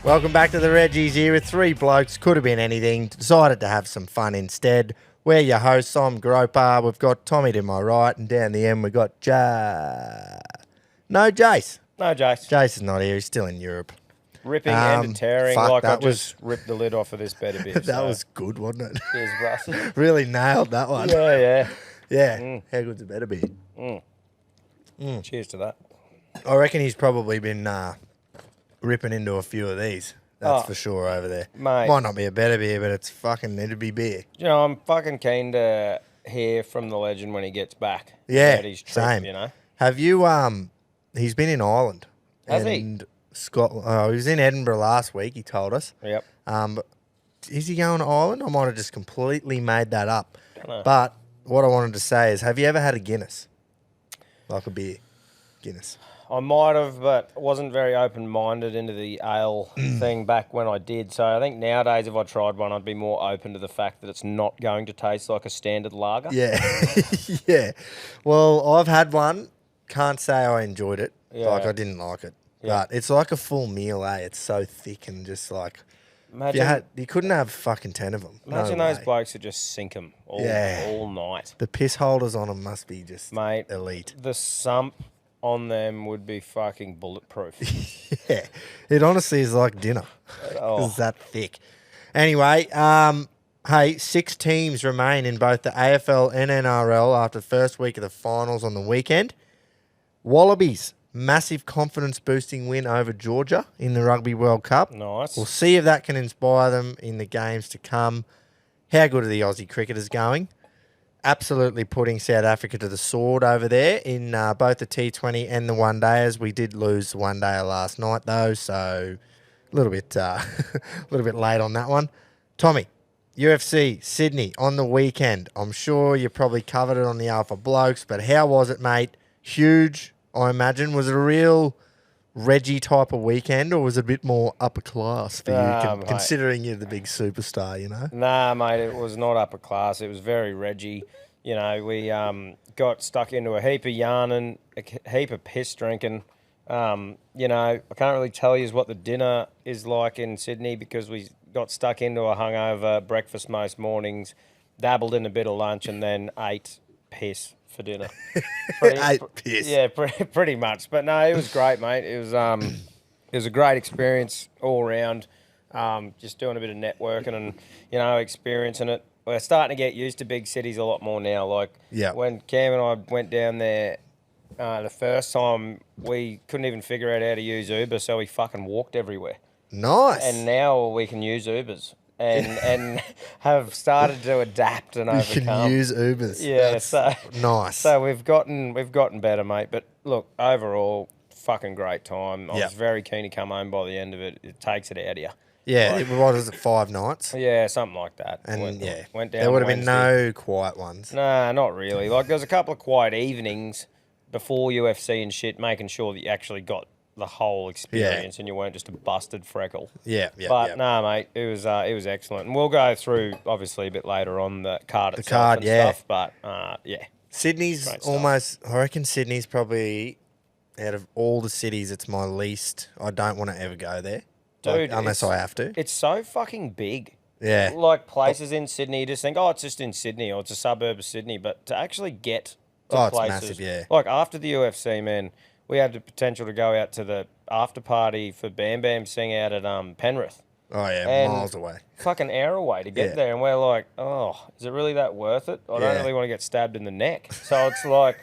Welcome back to the Reggies here with three blokes. Could have been anything. Decided to have some fun instead. We're your hosts. I'm Groper. We've got Tommy to my right, and down the end we've got No, Jace. No, Jace. Jace is not here. He's still in Europe. Ripping and tearing like I that just ripped the lid off of this better bit. That was good, wasn't it? Cheers, Russ. Really nailed that one. Yeah. Yeah. How good's it better be? Cheers to that. I reckon he's probably been ripping into a few of these. That's for sure over there. Mate. Might not be a better beer, but it's fucking need to be beer. You know, I'm fucking keen to hear from the legend when he gets back. Yeah, about his trip, same. You know? Have you, he's been in Ireland. Has and Scotland. Oh, he was in Edinburgh last week, he told us. Yep. But is he going to Ireland? I might have just completely made that up. Dunno. But what I wanted to say is, have you ever had a Guinness? Like a beer? Guinness. I might have, but wasn't very open-minded into the ale thing back when I did. So I think nowadays if I tried one, I'd be more open to the fact that it's not going to taste like a standard lager. Yeah. Yeah. Well, I've had one. Can't say I enjoyed it. Yeah. Like, I didn't like it. Yeah. But it's like a full meal, eh? It's so thick and just like... Imagine, You couldn't have fucking 10 of them. imagine No those way. blokes that just sink them all night. The piss holders on them must be just Mate, elite. the sump on them would be fucking bulletproof. Yeah. It honestly is like dinner. Oh. It's that thick. Anyway, hey, 6 teams remain in both the AFL and NRL after the first week of the finals on the weekend. Wallabies, massive confidence-boosting win over Georgia in the Rugby World Cup. Nice. We'll see if that can inspire them in the games to come. How good are the Aussie cricketers going? Absolutely putting South Africa to the sword over there in both the T20 and the one-dayers. We did lose the one-dayer last night, though, so a little bit late on that one. Tommy, UFC, Sydney, on the weekend. I'm sure you probably covered it on the Alpha Blokes, but how was it, mate? Huge, I imagine. Was it a real Reggie type of weekend, or was it a bit more upper class for you, mate. considering you're the big superstar, you know? Nah, mate, it was not upper class. It was very Reggie. You know, we got stuck into a heap of yarning, a heap of piss drinking. You know, I can't really tell you what the dinner is like in Sydney because we got stuck into a hungover breakfast most mornings, dabbled in a bit of lunch, and then ate piss for dinner. Ate piss. Yeah, pretty much. But no, it was great, mate. It was a great experience all around. Just doing a bit of networking and, you know, experiencing it. We're starting to get used to big cities a lot more now. Like when Cam and I went down there the first time, we couldn't even figure out how to use Uber, so we fucking walked everywhere. Nice. And now we can use Ubers and have started to adapt and You overcome. can use Ubers. Yeah, That's so nice. So we've gotten better, mate. But look, overall, fucking great time. I was very keen to come home by the end of it. It takes it out of you. Yeah, what is it, 5 nights? Yeah, something like that. And went down. there would have been Wednesday. no quiet ones. Nah, not really. Like, there's a couple of quiet evenings before UFC and shit, making sure that you actually got the whole experience and you weren't just a busted freckle. But nah, mate, it was excellent, and we'll go through obviously a bit later on the card itself and stuff. But yeah, Sydney's almost. I reckon Sydney's probably out of all the cities, it's my least. I don't want to ever go there, dude, unless I have to. It's so fucking big. Yeah, like places in Sydney, you just think, oh, it's just in Sydney or it's a suburb of Sydney, but to actually get to places, it's massive. Yeah, like after the UFC, man. We had the potential to go out to the after party for Bam Bam Sing out at Penrith. Oh, yeah, And miles away. Fucking hour away to get there. And we're like, oh, is it really that worth it? I don't really want to get stabbed in the neck. So it's like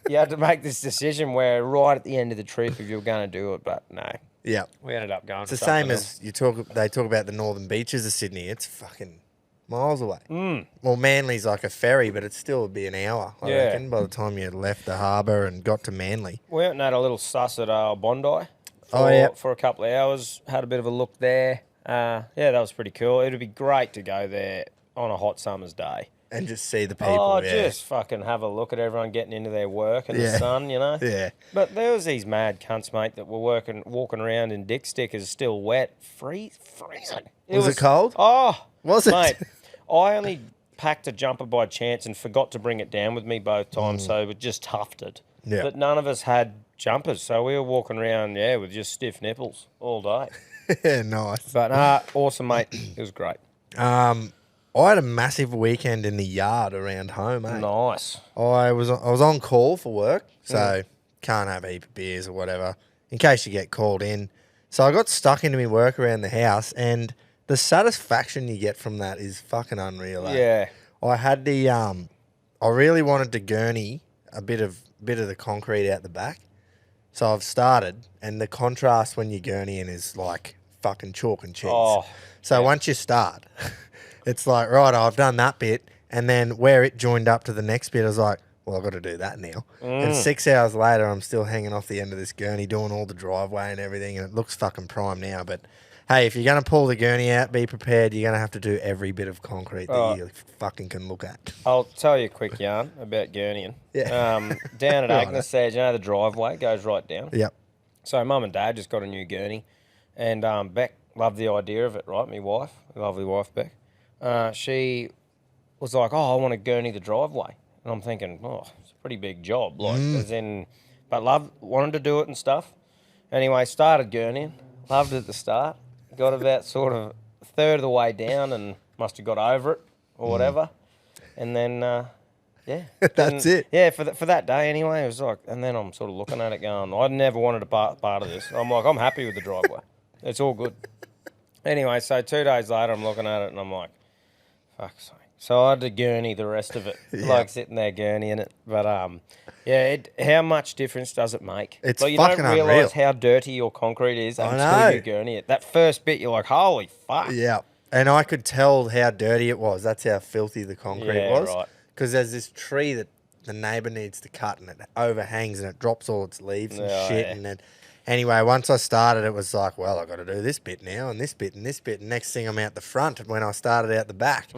you had to make this decision where right at the end of the trip if you're going to do it. But no. Yeah. We ended up going It's the same as they talk about the northern beaches of Sydney. It's fucking miles away. Well, Manly's like a ferry, but it still would be an hour, I reckon, by the time you left the harbour and got to Manly. We went and had a little suss at Bondi for a couple of hours. Had a bit of a look there. Yeah, that was pretty cool. It would be great to go there on a hot summer's day. And just see the people, just fucking have a look at everyone getting into their work in the sun, you know? Yeah. But there was these mad cunts, mate, that were walking around in dick stickers still wet, freezing. Was it cold? Oh. Was it? Mate, I only packed a jumper by chance and forgot to bring it down with me both times, so it just tufted. Yeah. but none of us had jumpers. So we were walking around, with just stiff nipples all day. Nice. But awesome, mate. It was great. I had a massive weekend in the yard around home, mate. Nice. I was on call for work, so can't have a heap of beers or whatever in case you get called in. So I got stuck into my work around the house, and the satisfaction you get from that is fucking unreal. Yeah. I had I really wanted to gurney a bit of the concrete out the back, so I've started, and the contrast when you're gurneying is like fucking chalk and cheese. Oh, so once you start, it's like, right, I've done that bit, and then where it joined up to the next bit, I was like, well, I've got to do that now. And 6 hours later, I'm still hanging off the end of this gurney, doing all the driveway and everything, and it looks fucking prime now. But hey, if you're going to pull the gurney out, be prepared. You're going to have to do every bit of concrete that you fucking can look at. I'll tell you a quick yarn about gurneying. Yeah. Down at Agnes there, the driveway goes right down. Yep. So Mum and Dad just got a new gurney, and Beck loved the idea of it, right? My wife, lovely wife, Beck. She was like, I want to gurney the driveway. And I'm thinking, it's a pretty big job, but wanted to do it and stuff. Anyway, started gurneying, loved it at the start. Got about sort of a third of the way down and must have got over it or whatever. And then, That's it. Yeah, for that day anyway, it was like, and then I'm sort of looking at it going, I never wanted a part of this. I'm like, I'm happy with the driveway. It's all good. Anyway, so 2 days later, I'm looking at it and I'm like, fuck's sake. So I had to gurney the rest of it, like sitting there gurneying it. But how much difference does it make? It's like, you fucking don't realise unreal. how dirty your concrete is until know. you gurney it. That first bit, you're like, holy fuck. Yeah. And I could tell how dirty it was. That's how filthy the concrete was. Right. Because there's this tree that the neighbour needs to cut, and it overhangs and it drops all its leaves and shit. Yeah. And then, anyway, once I started, it was like, well, I've got to do this bit now and this bit and this bit. And next thing, I'm out the front when I started out the back.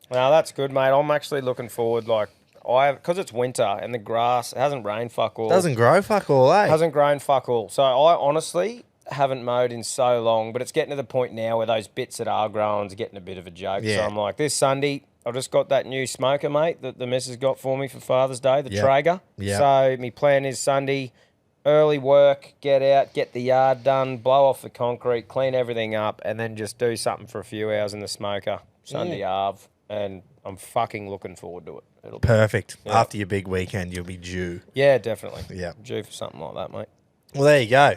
Well, that's good, mate. I'm actually looking forward, because it's winter and the grass, it hasn't rained fuck all. Doesn't grow fuck all, eh? Hasn't grown fuck all. So I honestly haven't mowed in so long, but it's getting to the point now where those bits that are growing is getting a bit of a joke. Yeah. So I'm like, this Sunday, I've just got that new smoker, mate, that the missus got for me for Father's Day, the Traeger. Yeah. So my plan is Sunday, early work, get out, get the yard done, blow off the concrete, clean everything up, and then just do something for a few hours in the smoker Sunday Arve. And I'm fucking looking forward to it. It'll be Perfect. Yeah. After your big weekend, you'll be due. Yeah, definitely. Yeah. Due for something like that, mate. Well, there you go.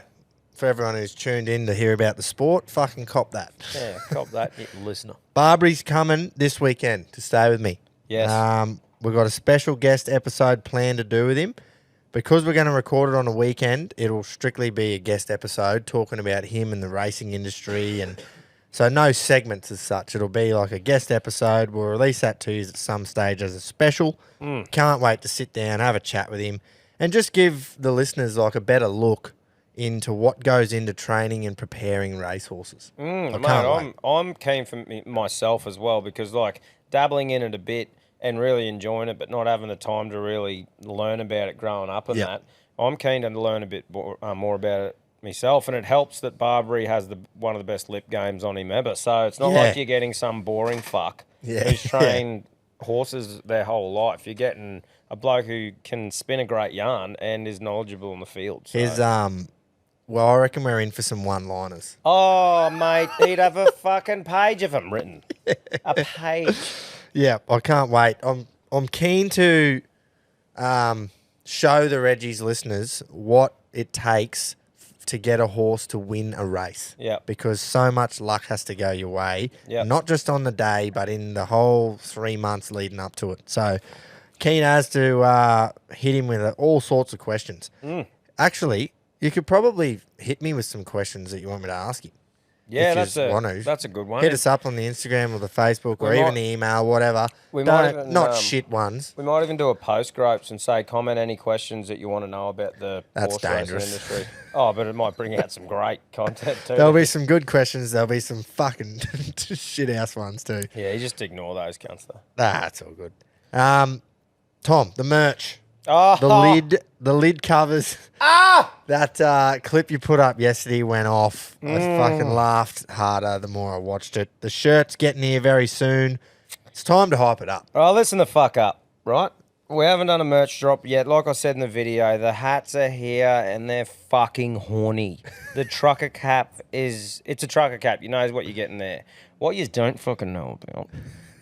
For everyone who's tuned in to hear about the sport, fucking cop that. Yeah, cop that, you listener. Barbry's coming this weekend to stay with me. Yes. We've got a special guest episode planned to do with him. Because we're going to record it on a weekend, it'll strictly be a guest episode talking about him and the racing industry, and so no segments as such. It'll be like a guest episode. We'll release that to you at some stage as a special. Can't wait to sit down, have a chat with him, and just give the listeners like a better look into what goes into training and preparing racehorses. I'm keen for myself as well, because dabbling in it a bit and really enjoying it, but not having the time to really learn about it growing up and that. I'm keen to learn a bit more about it myself, and it helps that Barbary has one of the best lip games on him ever. So it's not like you're getting some boring fuck who's trained horses their whole life. You're getting a bloke who can spin a great yarn and is knowledgeable in the field. So. Well, I reckon we're in for some one-liners. Oh, mate, he'd have a fucking page of them written. A page. Yeah, I can't wait. I'm keen to show the Reggies listeners what it takes to get a horse to win a race. Yeah. Because so much luck has to go your way. Yeah. Not just on the day, but in the whole 3 months leading up to it. So keen as to hit him with all sorts of questions. Actually, you could probably hit me with some questions that you want me to ask him. Yeah, that's a good one. Hit us up on the Instagram or the Facebook or even the email, whatever. Not shit ones. We might even do a post, Gropes, and say, comment any questions that you want to know about the horse racing industry. Oh, but it might bring out some great content too. There'll be some good questions. There'll be some fucking shit-house ones too. Yeah, you just ignore those cunts though. That's all good. Tom, the merch. Oh. The lid covers. That clip you put up yesterday went off. I fucking laughed harder the more I watched it. The shirt's getting here very soon. It's time to hype it up. All right, listen the fuck up, right? We haven't done a merch drop yet. Like I said in the video, the hats are here and they're fucking horny. The trucker cap it's a trucker cap. You know what you're getting there. What you don't fucking know about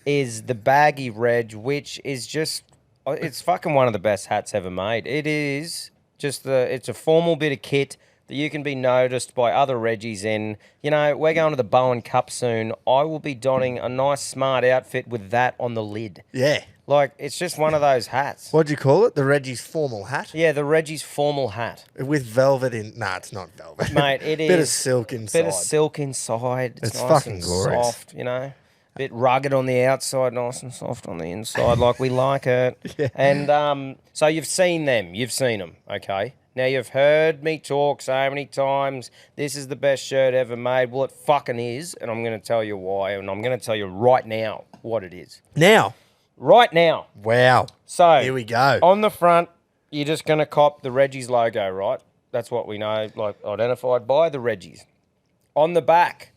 is the baggy reg, which is just, it's fucking one of the best hats ever made. It is just it's a formal bit of kit that you can be noticed by other Reggies in. You know, we're going to the Bowen Cup soon. I will be donning a nice smart outfit with that on the lid. Yeah. Like, it's just one of those hats. What'd you call it? The Reggie's formal hat? Yeah, the Reggies formal hat. With velvet in... Nah, it's not velvet. Mate, it is. Bit of silk inside. Bit of silk inside. It's nice fucking and glorious. soft, you know. Bit rugged on the outside, nice and soft on the inside, like we like it. Yeah. And so you've seen them. You've seen them, okay? Now, you've heard me talk so many times, this is the best shirt ever made. Well, it fucking is, and I'm going to tell you why, and I'm going to tell you right now what it is. Now. Right now. Wow. So here we go. On the front, you're just going to cop the Reggies logo, right? That's what we know, like identified by the Reggies. On the back,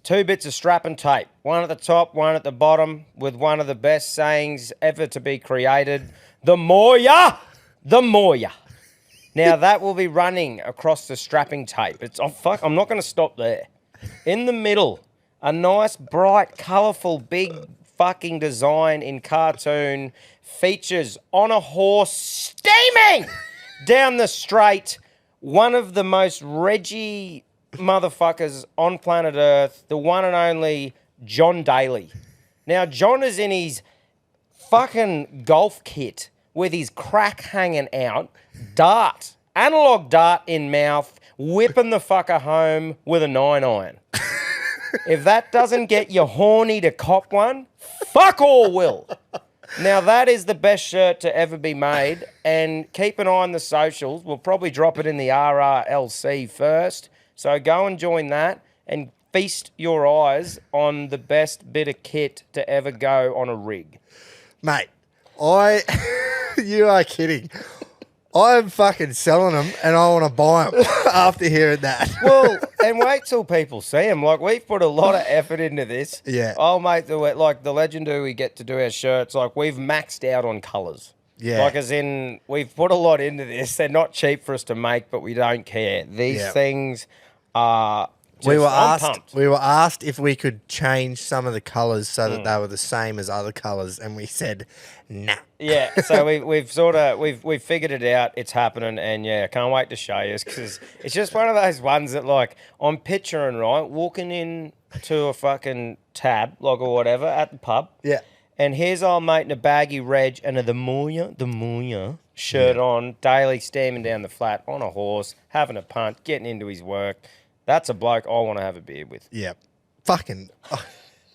2 bits of strap and tape. One at the top, one at the bottom, with one of the best sayings ever to be created. The more ya, the more ya. Now, that will be running across the strapping tape. I'm not going to stop there. In the middle, a nice, bright, colourful, big fucking design in cartoon features on a horse steaming down the straight. One of the most Reggie motherfuckers on planet Earth, the one and only John Daly. Now, John is in his fucking golf kit with his crack hanging out, analog dart in mouth, whipping the fucker home with a 9-iron. If that doesn't get you horny to cop one, fuck all will. Now, that is the best shirt to ever be made, and keep an eye on the socials. We'll probably drop it in the RRLC first, so go and join that and feast your eyes on the best bit of kit to ever go on a rig. Mate, you are kidding. I'm fucking selling them and I want to buy them after hearing that. Well, and wait till people see them. Like, we've put a lot of effort into this. Yeah. Oh, mate, the legend who we get to do our shirts, like, we've maxed out on colours. Yeah. Like, as in, we've put a lot into this. They're not cheap for us to make, but we don't care. These things are just, we were asked if we could change some of the colours so that they were the same as other colours, and we said, nah. Yeah, so we've figured it out. It's happening, and yeah, I can't wait to show you because it's just one of those ones that, like, I'm picturing, right, walking in to a fucking tab, like, or whatever, at the pub. Yeah. And here's our mate in a baggy reg and the Moya shirt on, daily steaming down the flat on a horse, having a punt, getting into his work. That's a bloke I want to have a beer with. Yeah. Fucking,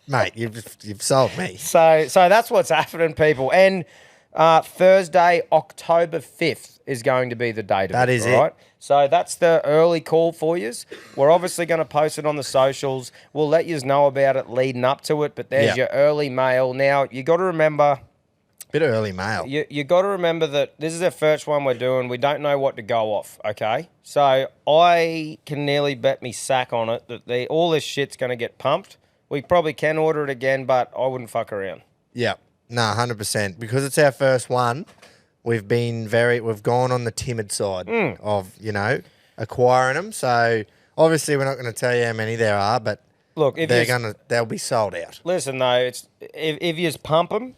mate, you've sold me. So that's what's happening, people. And Thursday, October 5th is going to be the date of it. That is right? it. So that's the early call for you. We're obviously going to post it on the socials. We'll let you know about it leading up to it, but there's your early mail. Now, you got to remember... Bit of early mail. You got to remember that this is the first one we're doing. We don't know what to go off, okay? So I can nearly bet me sack on it that all this shit's going to get pumped. We probably can order it again, but I wouldn't fuck around. Yeah. No, 100%. Because it's our first one, we've gone on the timid side of, acquiring them. So obviously we're not going to tell you how many there are, but look, they'll be sold out. Listen though, it's if you pump them,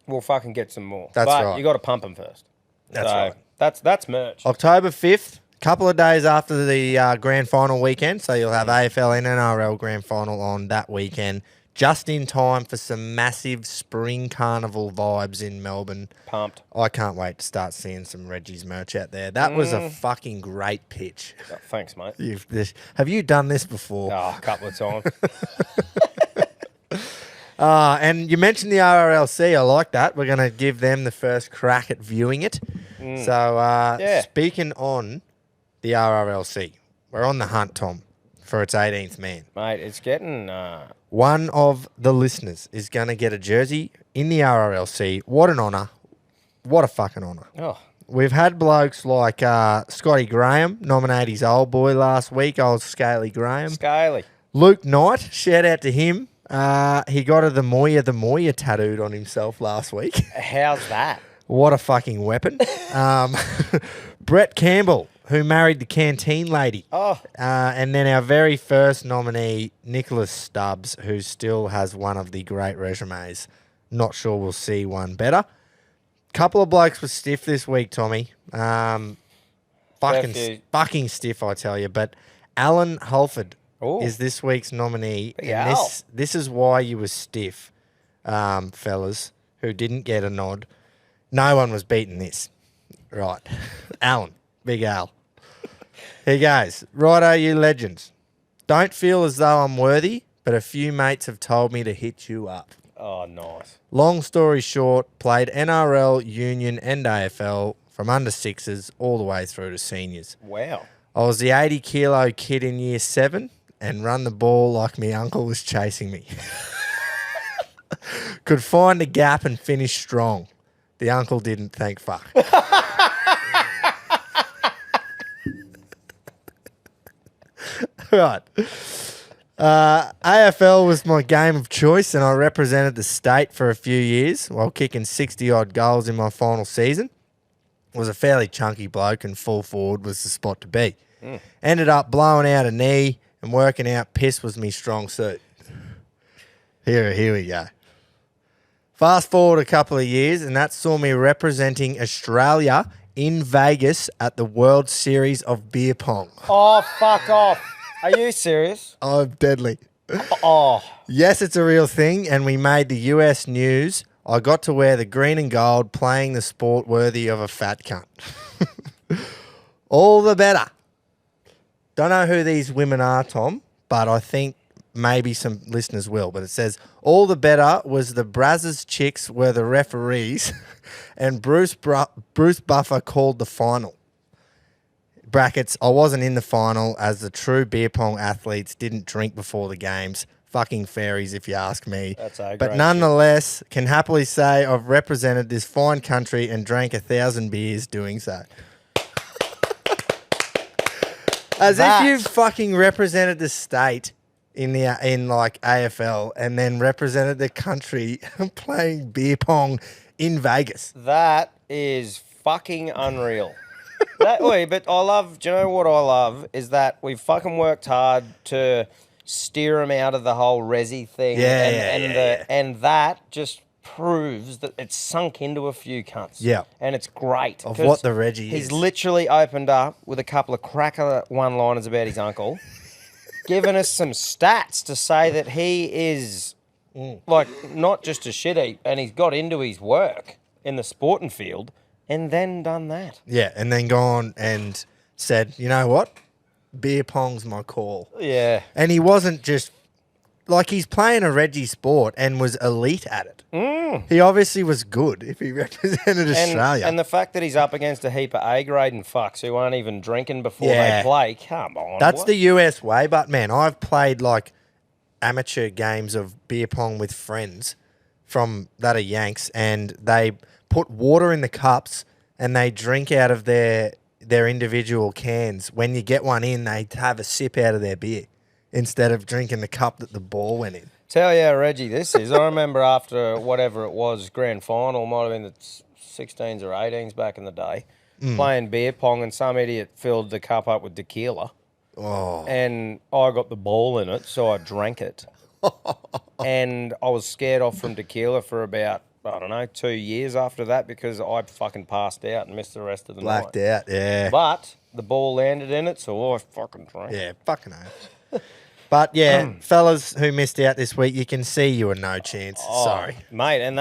we'll fucking get some more. That's but right. You got to pump them first. That's right. That's merch. October 5th, couple of days after the grand final weekend, so you'll have AFL and NRL grand final on that weekend, just in time for some massive spring carnival vibes in Melbourne. Pumped. I can't wait to start seeing some Reggie's merch out there. That was a fucking great pitch. Oh, thanks, mate. Have you done this before? Oh, a couple of times. And you mentioned the RRLC. I like that. We're going to give them the first crack at viewing it. So, speaking on the RRLC, we're on the hunt, Tom, for its 18th man. Mate, it's getting... One of the listeners is going to get a jersey in the RRLC. What an honour. What a fucking honour. Oh. We've had blokes like Scotty Graham nominate his old boy last week, old Scaly Graham. Scaly. Luke Knight, shout out to him. He got the Moya tattooed on himself last week. How's that? What a fucking weapon. Brett Campbell, who married the canteen lady. Oh. And then our very first nominee, Nicholas Stubbs, who still has one of the great resumes. Not sure we'll see one better. Couple of blokes were stiff this week, Tommy. Fucking stiff, I tell you. But Alan Halford is this week's nominee. And this is why you were stiff, fellas, who didn't get a nod. No one was beating this. Right. Alan. Big Al. Here goes. Righto, you legends. Don't feel as though I'm worthy, but a few mates have told me to hit you up. Oh, nice. Long story short, played NRL, Union and AFL from under sixes all the way through to seniors. Wow. I was the 80-kilo kid in year 7 and run the ball like my uncle was chasing me. Could find a gap and finish strong. The uncle didn't, thank fuck. Right. AFL was my game of choice and I represented the state for a few years while kicking 60-odd goals in my final season. Was a fairly chunky bloke and full forward was the spot to be. Ended up blowing out a knee and working out piss was me strong suit. Here we go. Fast forward a couple of years, and that saw me representing Australia in Vegas at the World Series of Beer Pong. Oh, fuck off. Are you serious? I'm deadly. Oh. Yes, it's a real thing, and we made the US news. I got to wear the green and gold, playing the sport worthy of a fat cunt. All the better. Don't know who these women are, Tom, but I think maybe some listeners will, but it says, all the better was the Brazzers chicks were the referees and Bruce Buffer called the final. Brackets, I wasn't in the final as the true beer pong athletes didn't drink before the games. Fucking fairies, if you ask me. But nonetheless, can happily say I've represented this fine country and drank 1,000 beers doing so. As if you've fucking represented the state in like AFL and then represented the country playing beer pong in Vegas. That is fucking unreal. But I love, do you know what I love? Is that we've fucking worked hard to steer them out of the whole resi thing. And that just proves that it's sunk into a few cunts. Yeah. And it's great. Of what the Reggie is. He's literally opened up with a couple of cracker one-liners about his uncle. Given us some stats to say that he is like not just a shit heap and he's got into his work in the sporting field and then done that. Yeah, and then gone and said, you know what? Beer pong's my call. Yeah. And he wasn't just like he's playing a Reggie sport and was elite at it. He obviously was good if he represented Australia. And the fact that he's up against a heap of A-grade and fucks who aren't even drinking before they play, come on. That's the US way, but man, I've played like amateur games of beer pong with friends from that are Yanks, and they put water in the cups and they drink out of their individual cans. When you get one in, they have a sip out of their beer instead of drinking the cup that the ball went in. Tell you how Reggie this is. I remember after whatever it was, grand final, might have been the 16s or 18s back in the day, playing beer pong, and some idiot filled the cup up with tequila. Oh. And I got the ball in it, so I drank it. And I was scared off from tequila for about, I don't know, 2 years after that because I fucking passed out and missed the rest of the night. Blacked out, yeah. But the ball landed in it, so I fucking drank. Yeah, fucking hell. But yeah, fellas who missed out this week, you can see you were no chance. Sorry, mate. And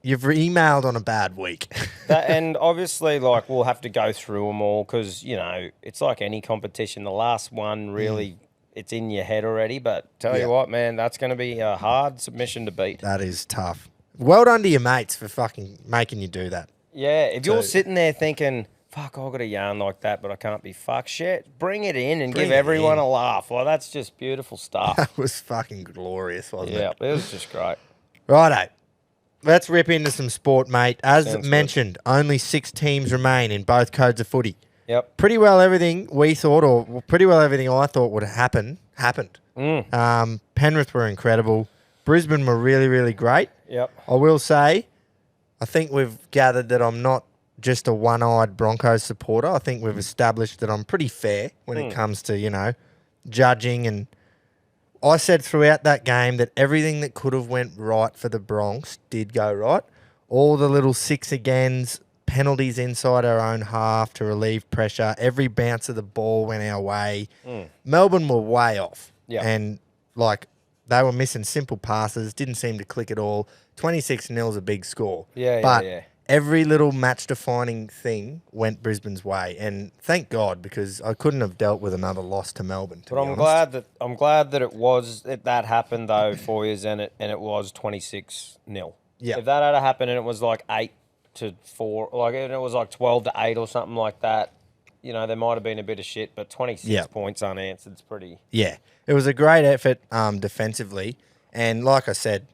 you've emailed on a bad week. And obviously, like we'll have to go through them all because you know it's like any competition. The last one really, it's in your head already. But tell you what, man, that's going to be a hard submission to beat. That is tough. Well done to your mates for fucking making you do that. Yeah, if you're sitting there thinking, fuck, I've got a yarn like that, but I can't be fucked. Shit, bring it in and give everyone a laugh. Well, that's just beautiful stuff. That was fucking glorious, wasn't it? Yeah, it was just great. Righto. Let's rip into some sport, mate. As mentioned, only 6 teams remain in both codes of footy. Yep. Pretty well everything we thought, or pretty well everything I thought would happen, happened. Penrith were incredible. Brisbane were really, really great. Yep. I will say, I think we've gathered that I'm not just a one-eyed Broncos supporter. I think we've established that I'm pretty fair when it comes to, judging. And I said throughout that game that everything that could have went right for the Bronx did go right. All the little 6 agains, penalties inside our own half to relieve pressure. Every bounce of the ball went our way. Melbourne were way off. Yeah. And, they were missing simple passes, didn't seem to click at all. 26-0 is a big score. But every little match-defining thing went Brisbane's way. And thank God, because I couldn't have dealt with another loss to Melbourne, to be honest. I'm glad that that happened, though, for you, and it was 26-0. Yeah. If that had happened and it was like 8-4, and it was like 12-8 or something like that, there might have been a bit of shit, but 26 points unanswered is pretty... Yeah. It was a great effort defensively. And like I said,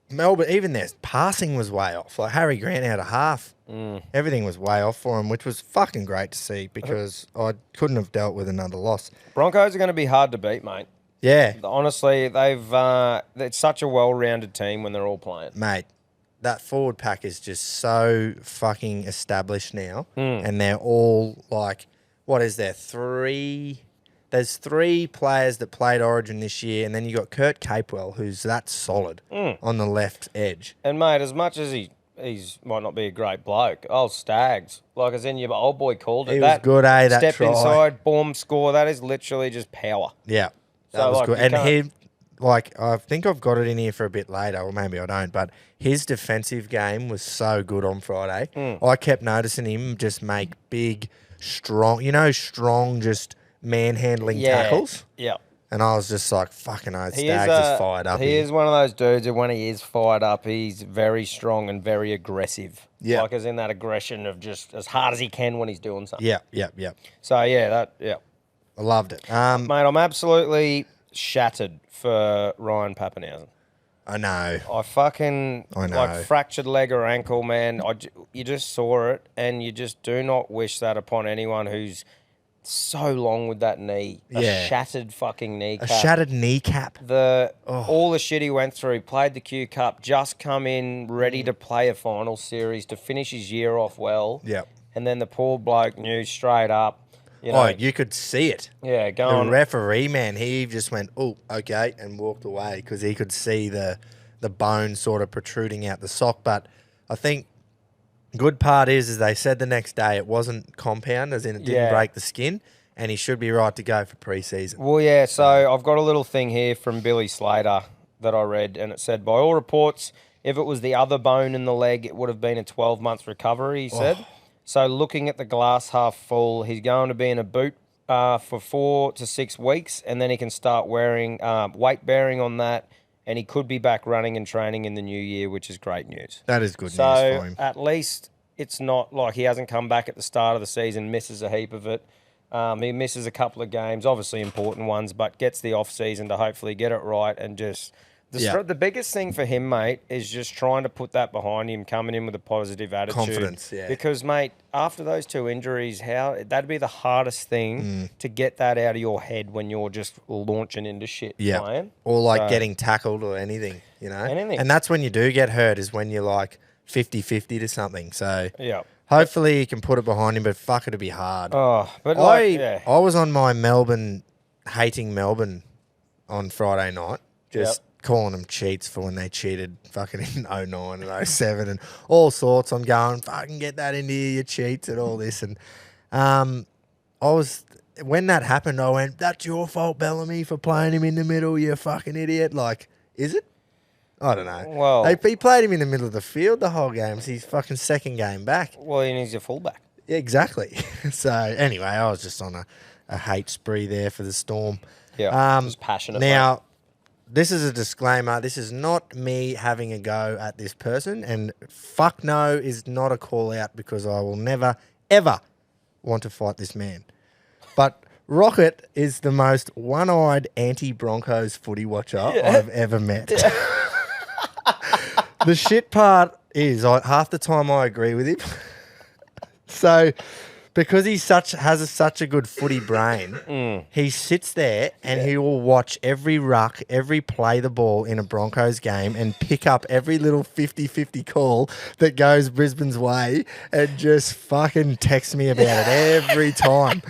Melbourne, even their passing was way off. Like Harry Grant out of half. Everything was way off for him, which was fucking great to see because I couldn't have dealt with another loss. Broncos are going to be hard to beat, mate. Yeah. Honestly, it's such a well-rounded team when they're all playing. Mate, that forward pack is just so fucking established now. And they're all what is there? There's 3 players that played Origin this year, and then you got Kurt Capewell, who's that solid on the left edge. And, mate, as much as he's might not be a great bloke, old Stags, as in your old boy called it. He was good, eh? That step try. Inside, boom, score. That is literally just power. Yeah, that was good. And he, I think I've got it in here for a bit later, or maybe I don't, but his defensive game was so good on Friday. I kept noticing him just make big, strong, just manhandling tackles. Yeah. And I was just like, fucking oath, Stags is fired up. He is one of those dudes that when he is fired up, he's very strong and very aggressive. Yeah. As in that aggression of just as hard as he can when he's doing something. Yeah. So, I loved it. Mate, I'm absolutely shattered for Ryan Papenhuyzen. I know. I know. Fractured leg or ankle, man. You just saw it, and you just do not wish that upon anyone who's so long with that knee. A shattered fucking kneecap. A shattered kneecap. All the shit he went through, played the Q Cup, just come in ready to play a final series to finish his year off well. Yep. And then the poor bloke knew straight up. You could see it. Yeah, go on. The referee, man, he just went, oh, okay, and walked away because he could see the bone sort of protruding out the sock. But I think good part is they said the next day it wasn't compound, as in it didn't break the skin, and he should be right to go for pre-season. Well, yeah, so I've got a little thing here from Billy Slater that I read, and it said, by all reports, if it was the other bone in the leg, it would have been a 12-month recovery, he said. So looking at the glass half full, he's going to be in a boot for 4 to 6 weeks, and then he can start wearing weight bearing on that, and he could be back running and training in the new year, which is great news. That is good news for him. So at least it's not like he hasn't come back at the start of the season, misses a heap of it. He misses a couple of games, obviously important ones, but gets the off-season to hopefully get it right and just... The biggest thing for him, mate, is just trying to put that behind him, coming in with a positive attitude. Confidence, yeah. Because, mate, after those 2 injuries, that'd be the hardest thing to get that out of your head when you're just launching into shit playing. Or getting tackled or anything, Anything. And that's when you do get hurt, is when you're 50-50 to something. So hopefully he can put it behind him, but fuck, it'd be hard. Oh, but I was on my hating Melbourne on Friday night, just calling them cheats for when they cheated fucking in 09 and 07 and all sorts. I'm going, fucking get that into you cheats and all this. And when that happened, I went, that's your fault, Bellamy, for playing him in the middle, you fucking idiot. Is it? I don't know. Well, he played him in the middle of the field the whole game. It's his fucking second game back. Well, he needs a fullback. Exactly. So, anyway, I was just on a hate spree there for the Storm. Yeah, just passionate. Now, this is a disclaimer. This is not me having a go at this person, and fuck no is not a call out because I will never, ever want to fight this man. But Rocket is the most one-eyed anti-Broncos footy watcher I've ever met. The shit part is half the time I agree with him. So because he has such a good footy brain. He sits there and he will watch every ruck, every play the ball in a Broncos game and pick up every little 50-50 call that goes Brisbane's way and just fucking text me about it every time.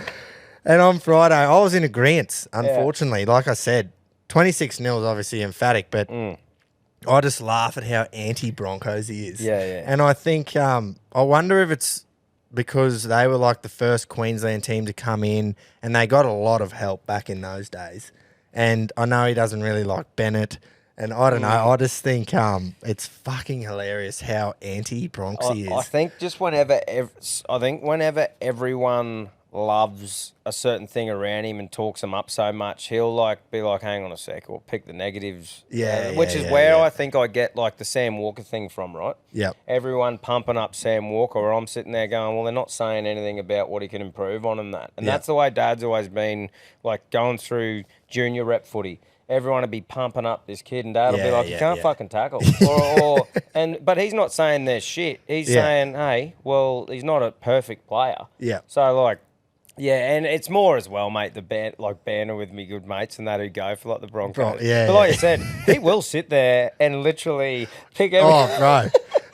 And on Friday, I was in agreement, unfortunately. Like I said, 26-0 is obviously emphatic, but I just laugh at how anti-Broncos he is. Yeah. And I think, I wonder if it's because they were like the first Queensland team to come in and they got a lot of help back in those days. And I know he doesn't really like Bennett. And I don't know. I just think it's fucking hilarious how anti-Bronx he is. I think just whenever everyone loves a certain thing around him and talks him up so much, he'll like be like, hang on a sec, or pick the negatives. Which is where I think I get like the Sam Walker thing from, right? Yep. Everyone pumping up Sam Walker, or I'm sitting there going, well, they're not saying anything about what he can improve on and that. And that's the way Dad's always been, like going through junior rep footy. Everyone would be pumping up this kid, and Dad will be like, "You can't fucking tackle." But he's not saying they're shit. He's saying, "Hey, well, he's not a perfect player." Yeah. So like, and it's more as well, mate. The banter with me good mates and that who go for like the Broncos. But like you said, he will sit there and literally pick every. Oh, bro.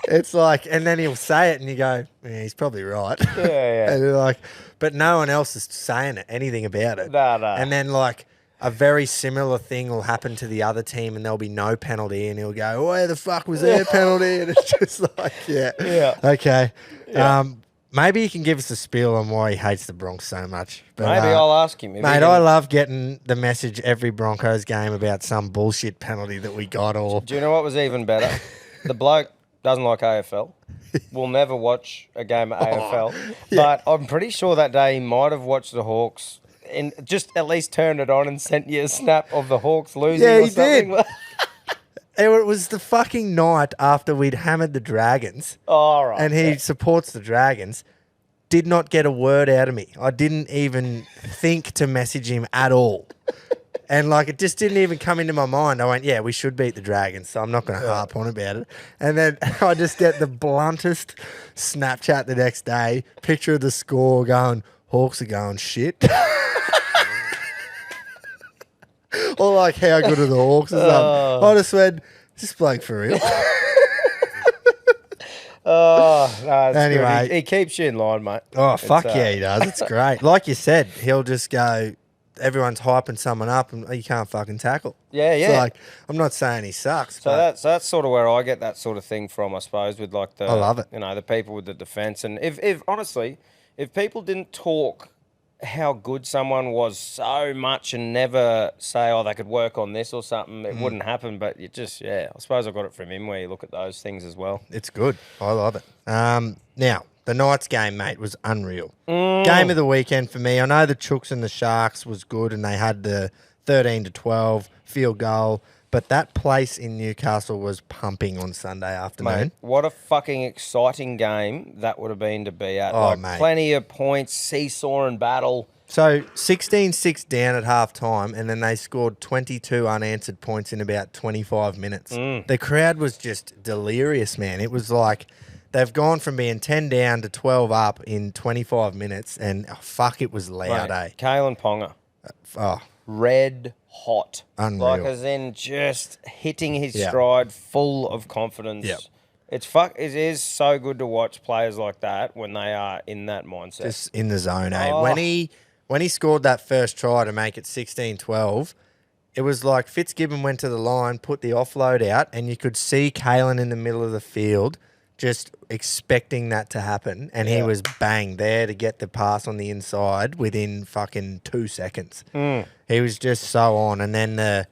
It's like, and then he'll say it, and you go, "Yeah, he's probably right." Yeah. And they're like, but no one else is saying anything about it. No. And then like, a very similar thing will happen to the other team and there'll be no penalty and he'll go, where the fuck was their penalty? And it's just like, okay. Yeah. Maybe he can give us a spiel on why he hates the Bronx so much. But, maybe I'll ask him. Mate, I love getting the message every Broncos game about some bullshit penalty that we got. Or do you know what was even better? The bloke doesn't like AFL. Will never watch a game of AFL. But I'm pretty sure that day he might have watched the Hawks and just at least turned it on and sent you a snap of the Hawks losing or something. Did. It was the fucking night after we'd hammered the Dragons. Oh, right. And he supports the Dragons. Did not get a word out of me. I didn't even think to message him at all. And like, it just didn't even come into my mind. I went, yeah, we should beat the Dragons, so I'm not going to harp on about it. And then I just get the bluntest Snapchat the next day, picture of the score going, Hawks are going shit. Or like, how good are the Hawks or something. I just went, is this bloke for real? No, anyway, he keeps you in line, mate. Oh, fuck yeah, he does. It's great. Like you said, he'll just go, everyone's hyping someone up and you can't fucking tackle. Yeah. It's like, I'm not saying he sucks. So that's sort of where I get that sort of thing from, I suppose, with like I love it. The people with the defence. And if honestly, if people didn't talk how good someone was so much and never say, oh, they could work on this or something, it wouldn't happen. But you just, I suppose I got it from him where you look at those things as well. It's good. I love it. Now, the Knights game, mate, was unreal. Game of the weekend for me. I know the Chooks and the Sharks was good and they had the 13-12 field goal, but that place in Newcastle was pumping on Sunday afternoon. Mate, what a fucking exciting game that would have been to be at. Oh, mate. Plenty of points, seesaw and battle. So 16-6 down at half-time, and then they scored 22 unanswered points in about 25 minutes. The crowd was just delirious, man. It was like they've gone from being 10 down to 12 up in 25 minutes, and fuck, it was loud, Kalen Ponga. Red hot. Unreal. Like as in just hitting his stride full of confidence. Yep. It is so good to watch players like that when they are in that mindset. Just in the zone, Oh. When he scored that first try to make it 16-12, it was like Fitzgibbon went to the line, put the offload out, and you could see Kalen in the middle of the field just expecting that to happen, and he was bang there to get the pass on the inside within fucking 2 seconds. He was just so on, and then the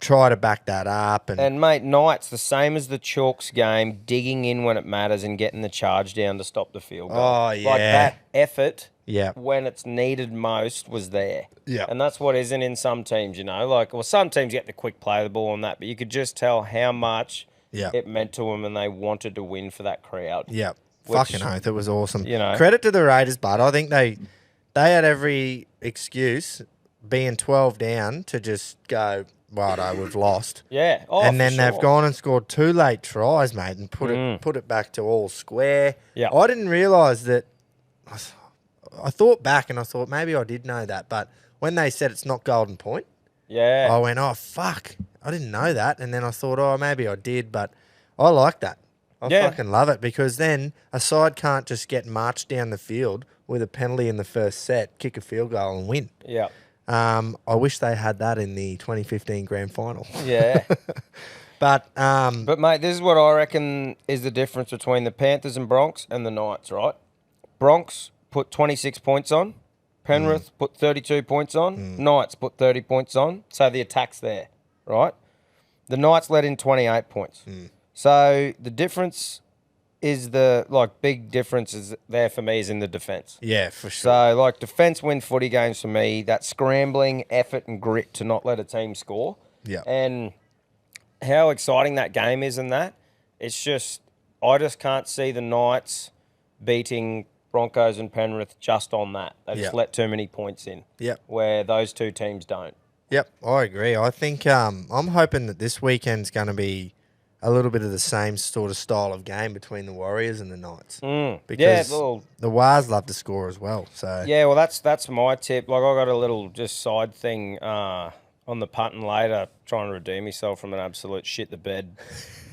try to back that up. And mate, Knights, the same as the Chalks game, digging in when it matters and getting the charge down to stop the field goal. Oh, yeah. Like that effort Yeah. when it's needed most was there. Yeah. And that's what isn't in some teams, you know. Like, well, some teams get the quick play the ball on that, but you could just tell how much it meant to them and they wanted to win for that crowd. Yeah. Fucking oath. It was awesome. You know. Credit to the Raiders, but I think they had every excuse being 12 down to just go, righto, we've lost. Yeah. Oh, and then for sure. they've gone and scored 2 late tries, mate, and put it back to all square. Yeah. I didn't realise that. I thought back and I thought maybe I did know that, but when they said it's not Golden Point, Yeah. I went, oh, fuck, I didn't know that. And then I thought, oh, maybe I did, but I like that. I Yeah. fucking love it because then a side can't just get marched down the field with a penalty in the first set, kick a field goal and win. Yeah. I wish they had that in the 2015 grand final. Yeah. But Mate, this is what I reckon is the difference between the Panthers and Bronx and the Knights, right? Bronx put 26 points on. Penrith put 32 points on. Knights put 30 points on. So the attack's there, right? The Knights let in 28 points. So the difference is big difference is there for me is in the defence. yeah, for sure. So, defence win footy games for me, that scrambling, effort and grit to not let a team score. Yeah. And how exciting that game is in that, it's just, I just can't see the Knights beating Broncos and Penrith just on that. They just let too many points in. Yep. Where those two teams don't. Yep, I agree. I think I'm hoping that this weekend's going to be a little bit of the same sort of style of game between the Warriors and the Knights. Because the Wars love to score as well. So yeah, well, that's my tip. I got a little just side thing on the punting later, trying to redeem myself from an absolute shit the bed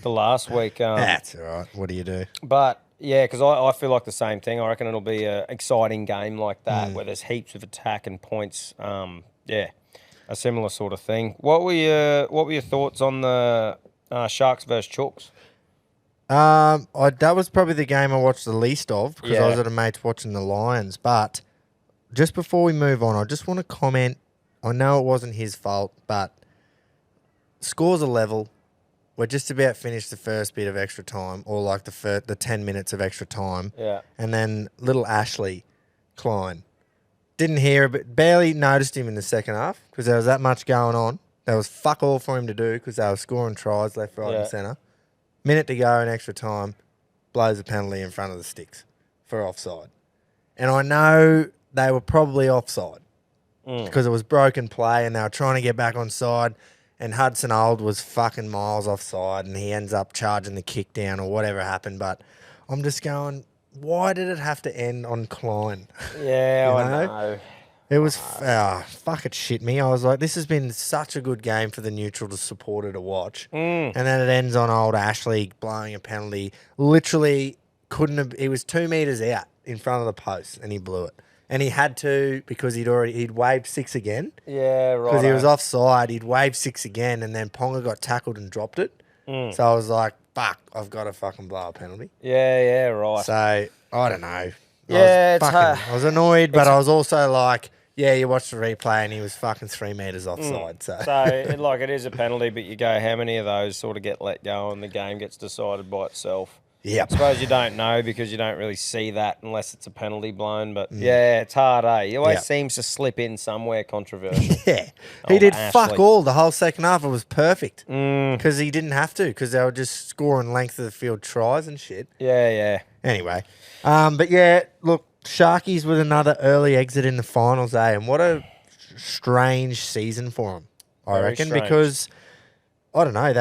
the last week. That's all right. What do you do? But yeah, because I feel like the same thing. I reckon it'll be an exciting game like that where there's heaps of attack and points. Yeah, a similar sort of thing. What were your thoughts on the Sharks versus Chooks? That was probably the game I watched the least of because I was Yeah. at a mate's watching the Lions. But just before we move on, I just want to comment. I know it wasn't his fault, but scores are level. We're just about finished the first bit of extra time, or like the 10 minutes of extra time. Yeah. And then little Ashley Klein. Didn't hear, but barely noticed him in the second half because there was that much going on. There was fuck all for him to do because they were scoring tries left, right, and centre. Minute to go in extra time, blows a penalty in front of the sticks for offside. And I know they were probably offside because it was broken play and they were trying to get back on side. And Hudson Old was fucking miles offside and he ends up charging the kick down or whatever happened. But I'm just going, why did it have to end on Klein? Yeah, You I know? know. It was, fuck it shit me. I was like, this has been such a good game for the neutral to supporter to watch. And then it ends on old Ashley blowing a penalty. Literally couldn't have, he was 2 metres out in front of the post and he blew it. And he had to because he'd waved 6 again. Yeah, right. Because he was offside, he'd waved 6 again and then Ponga got tackled and dropped it. So I was like, fuck, I've got to fucking blow a penalty. Yeah, right. So, I don't know. Yeah, I was annoyed, but I was also like, yeah, you watch the replay and he was fucking 3 metres offside. So It is a penalty, but you go, how many of those sort of get let go and the game gets decided by itself? Yep. I suppose you don't know because you don't really see that unless it's a penalty blown. But yeah, it's hard, eh? He always seems to slip in somewhere controversial. Yeah. He did fuck Ashley. all. The whole second half, it was perfect. Because he didn't have to because they were just scoring length of the field tries and shit. Yeah. Anyway. But yeah, look, Sharkies with another early exit in the finals, eh? And what a strange season for them, I Very reckon. strange. Because, I don't know,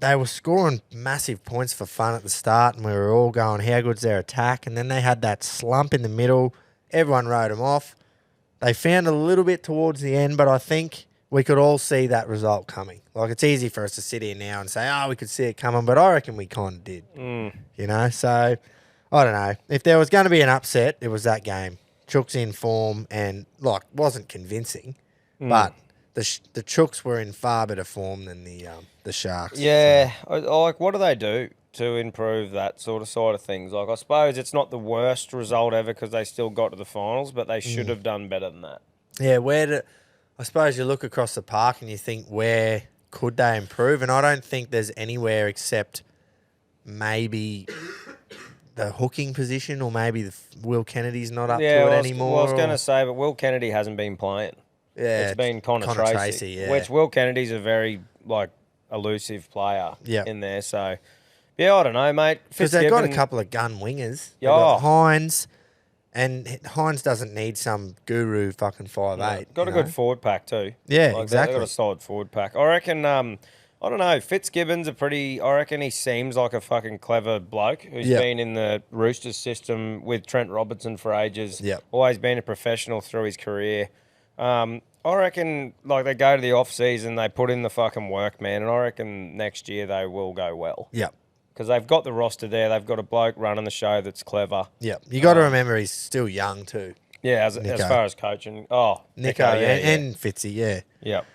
they were scoring massive points for fun at the start and we were all going, how good's their attack? And then they had that slump in the middle. Everyone wrote them off. They found a little bit towards the end, but I think we could all see that result coming. Like, it's easy for us to sit here now and say, oh, we could see it coming, but I reckon we kind of did. You know, so I don't know. If there was going to be an upset, it was that game. Chooks in form and, wasn't convincing, but the Chooks were in far better form than the Sharks. Yeah. What do they do to improve that sort of side of things? I suppose it's not the worst result ever because they still got to the finals, but they should have done better than that. Yeah, I suppose you look across the park and you think, where could they improve? And I don't think there's anywhere except maybe the hooking position or maybe Will Kennedy's not up to it anymore. Well, I was going to say, but Will Kennedy hasn't been playing. Yeah, It's been Connor Tracy, yeah. which Will Kennedy's a very, elusive player Yeah. in there. So, yeah, I don't know, mate. Because they've got a Fitzgibbon- couple of gun wingers. They've Yeah. got Hines, and Hines doesn't need some guru fucking 5'8". Got a good forward pack too. Yeah, They've exactly. got a solid forward pack. I reckon I don't know. Fitzgibbon's I reckon he seems like a fucking clever bloke who's Yep. been in the Roosters system with Trent Robertson for ages. Yep. Always been a professional through his career. I reckon, like, they go to the off-season, they put in the fucking work, man, and I reckon next year they will go well. Yep. Because they've got the roster there. They've got a bloke running the show that's clever. Yep. You got to remember he's still young too. Yeah, as far as coaching. Oh, Nico, and Fitzy, yeah. Yep.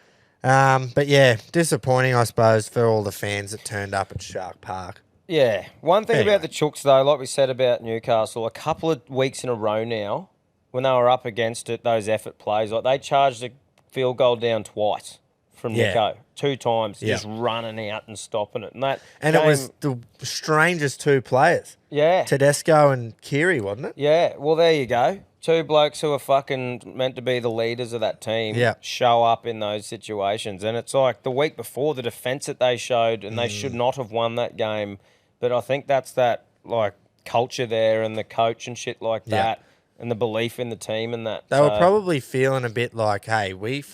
But yeah, disappointing, I suppose, for all the fans that turned up at Shark Park. Yeah. One thing Anyway. about the Chooks, though, like we said about Newcastle, a couple of weeks in a row now, when they were up against it, those effort plays, like they charged a field goal down twice from Yeah. Nico. 2 times, Yeah. just running out and stopping it. And It was the strangest two players. Yeah. Tedesco and Kiri, wasn't it? Yeah, well, there you go. 2 blokes who are fucking meant to be the leaders of that team show up in those situations. And it's like the week before, the defence that they showed, and they should not have won that game. But I think that's that, like, culture there and the coach and shit like that and the belief in the team and that. They were probably feeling a bit like, hey, we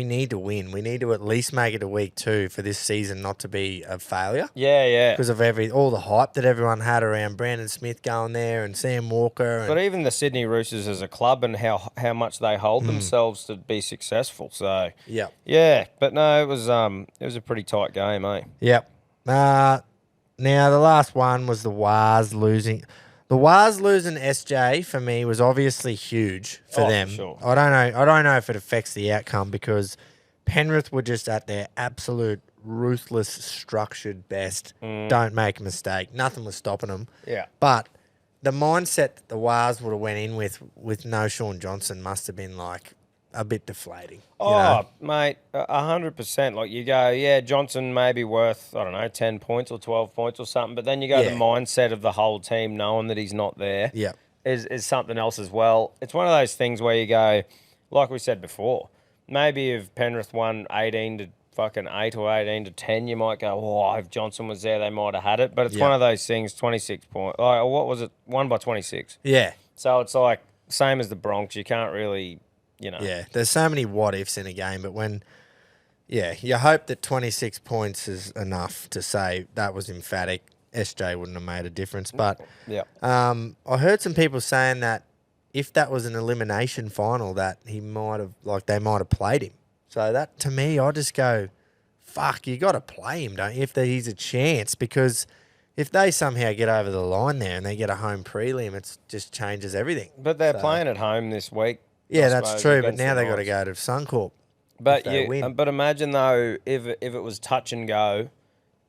need to win. We need to at least make it to week 2 for this season not to be a failure. Yeah, yeah. Because of all the hype that everyone had around Brandon Smith going there and Sam Walker. But even the Sydney Roosters as a club and how much they hold themselves to be successful. So yeah. But no, it was a pretty tight game, eh? Yep. Now the last one was the Wars losing. The Wars losing SJ for me was obviously huge for them. For sure. I don't know if it affects the outcome because Penrith were just at their absolute ruthless, structured best. Don't make a mistake. Nothing was stopping them. Yeah. But the mindset that the Wars would have went in with no Sean Johnson must have been like a bit deflating. Mate, 100%. Like you go, yeah, Johnson may be worth, I don't know, 10 points or 12 points or something. But then you go the mindset of the whole team knowing that he's not there is something else as well. It's one of those things where you go, like we said before, maybe if Penrith won 18 to fucking 8 or 18 to 10, you might go, oh, if Johnson was there, they might have had it. But it's one of those things, 26 points. Like, what was it? 1 by 26. Yeah. So it's like, same as the Bronx. You can't really... Yeah, there's so many what ifs in a game, but you hope that 26 points is enough to say that was emphatic. SJ wouldn't have made a difference, but I heard some people saying that if that was an elimination final, that they might have played him. So that to me, I just go, fuck, you got to play him, don't you? If he's a chance, because if they somehow get over the line there and they get a home prelim, it just changes everything. But they're playing at home this week. Yeah, that's true. But now they've got to go to Suncorp. But but imagine though, if it was touch and go,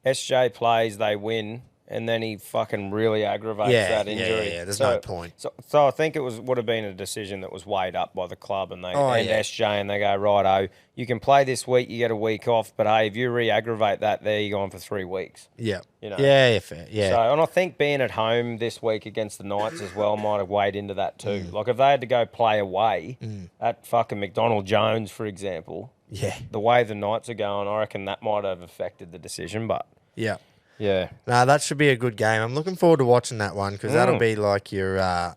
SJ plays, they win, and then he fucking really aggravates that injury. Yeah, there's no point. So I think would have been a decision that was weighed up by the club and SJ, and they go, righto, you can play this week, you get a week off, but hey, if you re-aggravate that, there you're gone for 3 weeks. Yeah. Yeah, fair. Yeah. So, and I think being at home this week against the Knights as well might have weighed into that too. Like if they had to go play away at fucking McDonald Jones, for example, the way the Knights are going, I reckon that might have affected the decision. But yeah. No, that should be a good game. I'm looking forward to watching that one because that'll be like your. I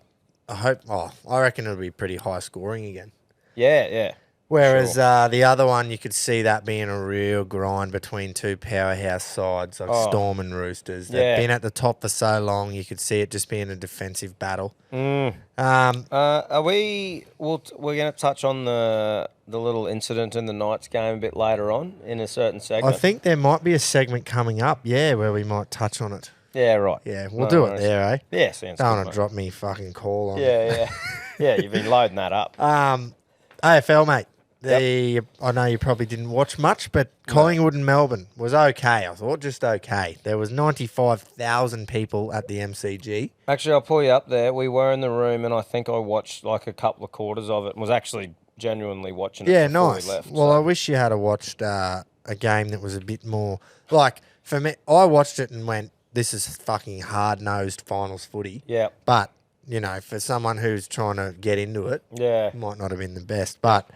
reckon it'll be pretty high scoring again. Yeah. Whereas the other one, you could see that being a real grind between 2 powerhouse sides like Storm and Roosters. They've been at the top for so long, you could see it just being a defensive battle. We're going to touch on the little incident in the Knights game a bit later on in a certain segment. I think there might be a segment coming up, where we might touch on it. Yeah, right. Yeah, we'll do it there, eh? Yeah, sounds Don't good, want to drop me fucking call on. Yeah. Yeah, you've been loading that up. AFL, mate. I know you probably didn't watch much, but Collingwood and Melbourne was okay. I thought just okay. There was 95,000 people at the MCG. Actually, I'll pull you up there. We were in the room, and I think I watched like a couple of quarters of it and was actually genuinely watching it before nice. we left. Well, I wish you had watched a game that was a bit more... Like, for me, I watched it and went, this is fucking hard-nosed finals footy. Yeah. But, for someone who's trying to get into it, it might not have been the best. But...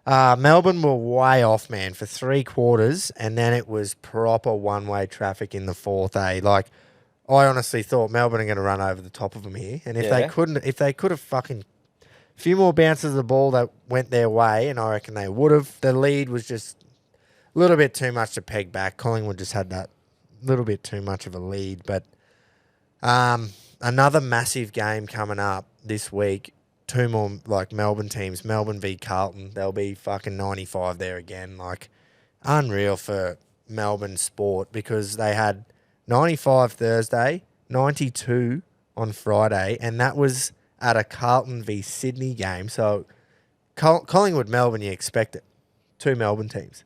Melbourne were way off, man, for 3 quarters, and then it was proper one-way traffic in the fourth. Like, I honestly thought Melbourne are going to run over the top of them here, and if they could have fucking a few more bounces of the ball that went their way, and I reckon they would have. The lead was just little bit too much to peg back. Collingwood just had that little bit too much of a lead. But another massive game coming up this week. Two more like Melbourne teams. Melbourne v Carlton. They'll be fucking 95 there again. Like unreal for Melbourne sport because they had 95 Thursday, 92 on Friday, and that was at a Carlton v Sydney game. So Collingwood, Melbourne, you expect it. Two Melbourne teams.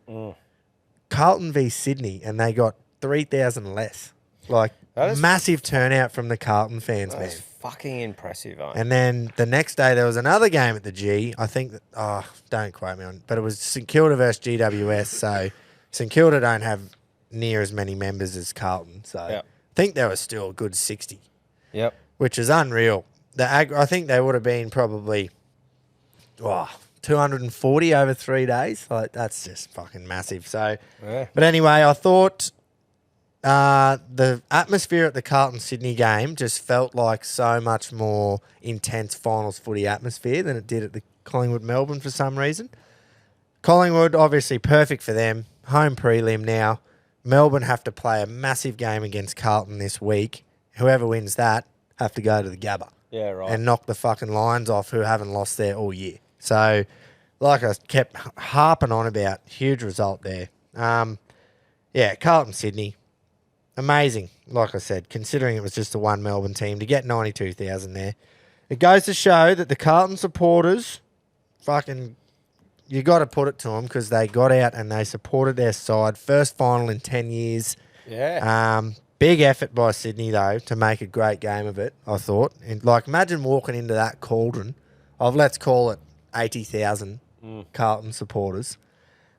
Carlton v Sydney, and they got 3,000 less. Like massive turnout from the Carlton fans, man. That's fucking impressive, eh? And then the next day there was another game at the G. I think that, don't quote me on, but it was St Kilda versus GWS. So St Kilda don't have near as many members as Carlton. So I think there was still a good 60. Yep. Which is unreal. I think they would have been probably 240 over 3 days. Like that's just fucking massive. So, but anyway, I thought the atmosphere at the Carlton Sydney game just felt like so much more intense finals footy atmosphere than it did at the Collingwood Melbourne for some reason. Collingwood obviously perfect for them. Home prelim now. Melbourne have to play a massive game against Carlton this week. Whoever wins that have to go to the Gabba. Yeah, right. And knock the fucking Lions off who haven't lost there all year. So, like I kept harping on about, huge result there. Carlton Sydney. Amazing, like I said, considering it was just a one Melbourne team to get 92,000 there. It goes to show that the Carlton supporters, fucking, you got to put it to them because they got out and they supported their side. First final in 10 years. Yeah. Big effort by Sydney, though, to make a great game of it, I thought. And, like, imagine walking into that cauldron of, let's call it 80,000 Carlton supporters.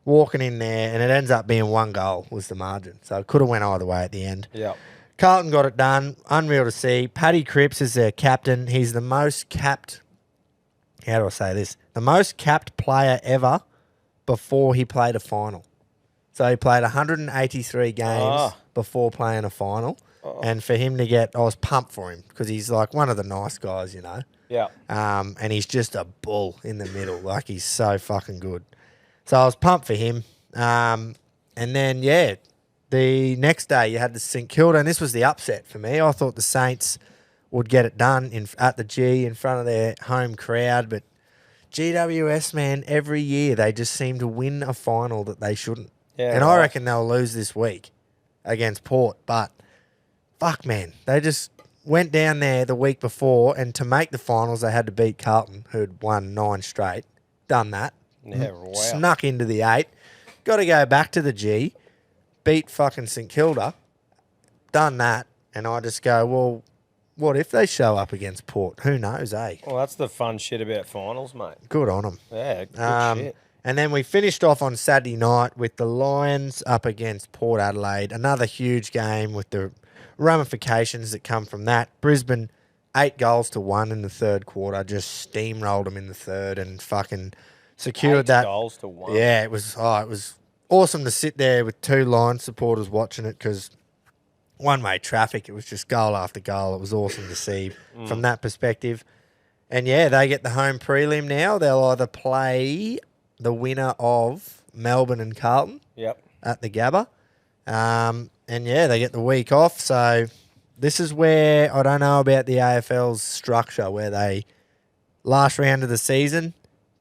Walking in there, and it ends up being 1 goal was the margin. So it could have went either way at the end. Yeah. Carlton got it done. Unreal to see. Paddy Cripps is their captain. He's the most capped, how do I say this? The most capped player ever before he played a final. So he played 183 games before playing a final. And for him to get, I was pumped for him because he's like one of the nice guys, you know. Yeah. And he's just a bull in the middle. Like he's so fucking good. So I was pumped for him. And then, the next day you had the St Kilda, and this was the upset for me. I thought the Saints would get it done at the G in front of their home crowd, but GWS, man, every year they just seem to win a final that they shouldn't. Yeah, and I reckon they'll lose this week against Port, but fuck, man, they just went down there the week before, and to make the finals they had to beat Carlton, who had won 9 straight, done that. Yeah, wow. Snuck into the 8. Got to go back to the G. Beat fucking St Kilda. Done that. And I just go, well, what if they show up against Port? Who knows, eh? Well, that's the fun shit about finals, mate. Good on them. Yeah, good shit. And then we finished off on Saturday night with the Lions up against Port Adelaide. Another huge game with the ramifications that come from that. Brisbane, 8-1 in the third quarter. Just steamrolled them in the third and fucking secured that. 8-1. Yeah, it was awesome to sit there with 2 Lions supporters watching it because one-way traffic. It was just goal after goal. It was awesome to see from that perspective. And, they get the home prelim now. They'll either play the winner of Melbourne and Carlton at the Gabba. They get the week off. So this is where I don't know about the AFL's structure where they last round of the season,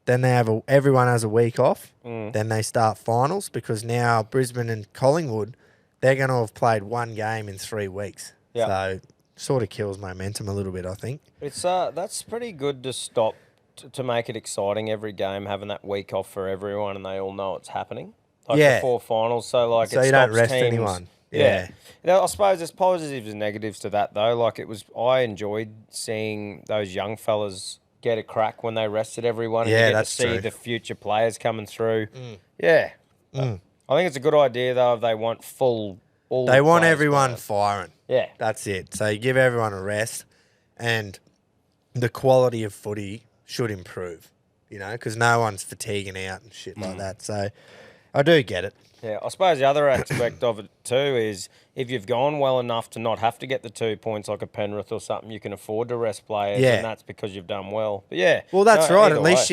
then they have everyone has a week off. Then they start finals because now Brisbane and Collingwood, they're going to have played 1 game in 3 weeks. Yep. So sort of kills momentum a little bit, I think. It's that's pretty good to stop to make it exciting every game, having that week off for everyone and they all know it's happening. Like before finals, so you don't rest anyone. Yeah. I suppose there's positives and negatives to that though. Like I enjoyed seeing those young fellas get a crack when they rested everyone and you get to see the future players coming through. Yeah. I think it's a good idea though if they want they want everyone firing. Yeah. That's it. So you give everyone a rest and the quality of footy should improve, because no one's fatiguing out and shit like that. So I do get it. Yeah, I suppose the other aspect of it too is if you've gone well enough to not have to get the 2 points like a Penrith or something, you can afford to rest players, and that's because you've done well. But well, that's right. At least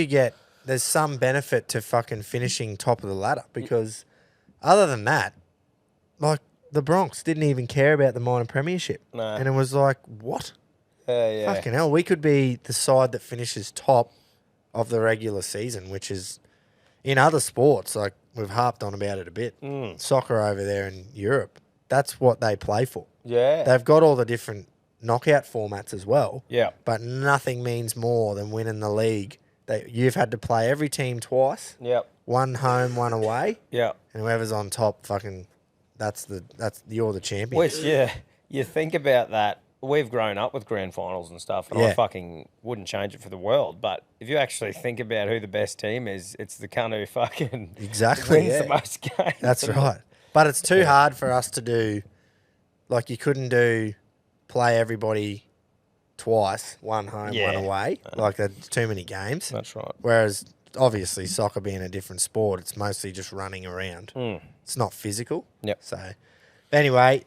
there's some benefit to fucking finishing top of the ladder because other than that, like the Bronx didn't even care about the minor premiership. No. And it was like, what? Yeah. Fucking hell, we could be the side that finishes top of the regular season, which is in other sports, like we've harped on about it a bit. Soccer over there in Europe, that's what they play for. Yeah. They've got all the different knockout formats as well. Yeah. But nothing means more than winning the league. You've had to play every team twice. Yep. One home, one away. Yeah. And whoever's on top, fucking, you're the champion. Which, you think about that. We've grown up with grand finals and stuff, and I fucking wouldn't change it for the world. But if you actually think about who the best team is, it's the cunt who fucking wins the most games. That's right. But it's too hard for us to do. Like, you couldn't play everybody twice, one home, one away. Like, that's too many games. That's right. Whereas, obviously, soccer being a different sport, it's mostly just running around. It's not physical. Yep. So, anyway,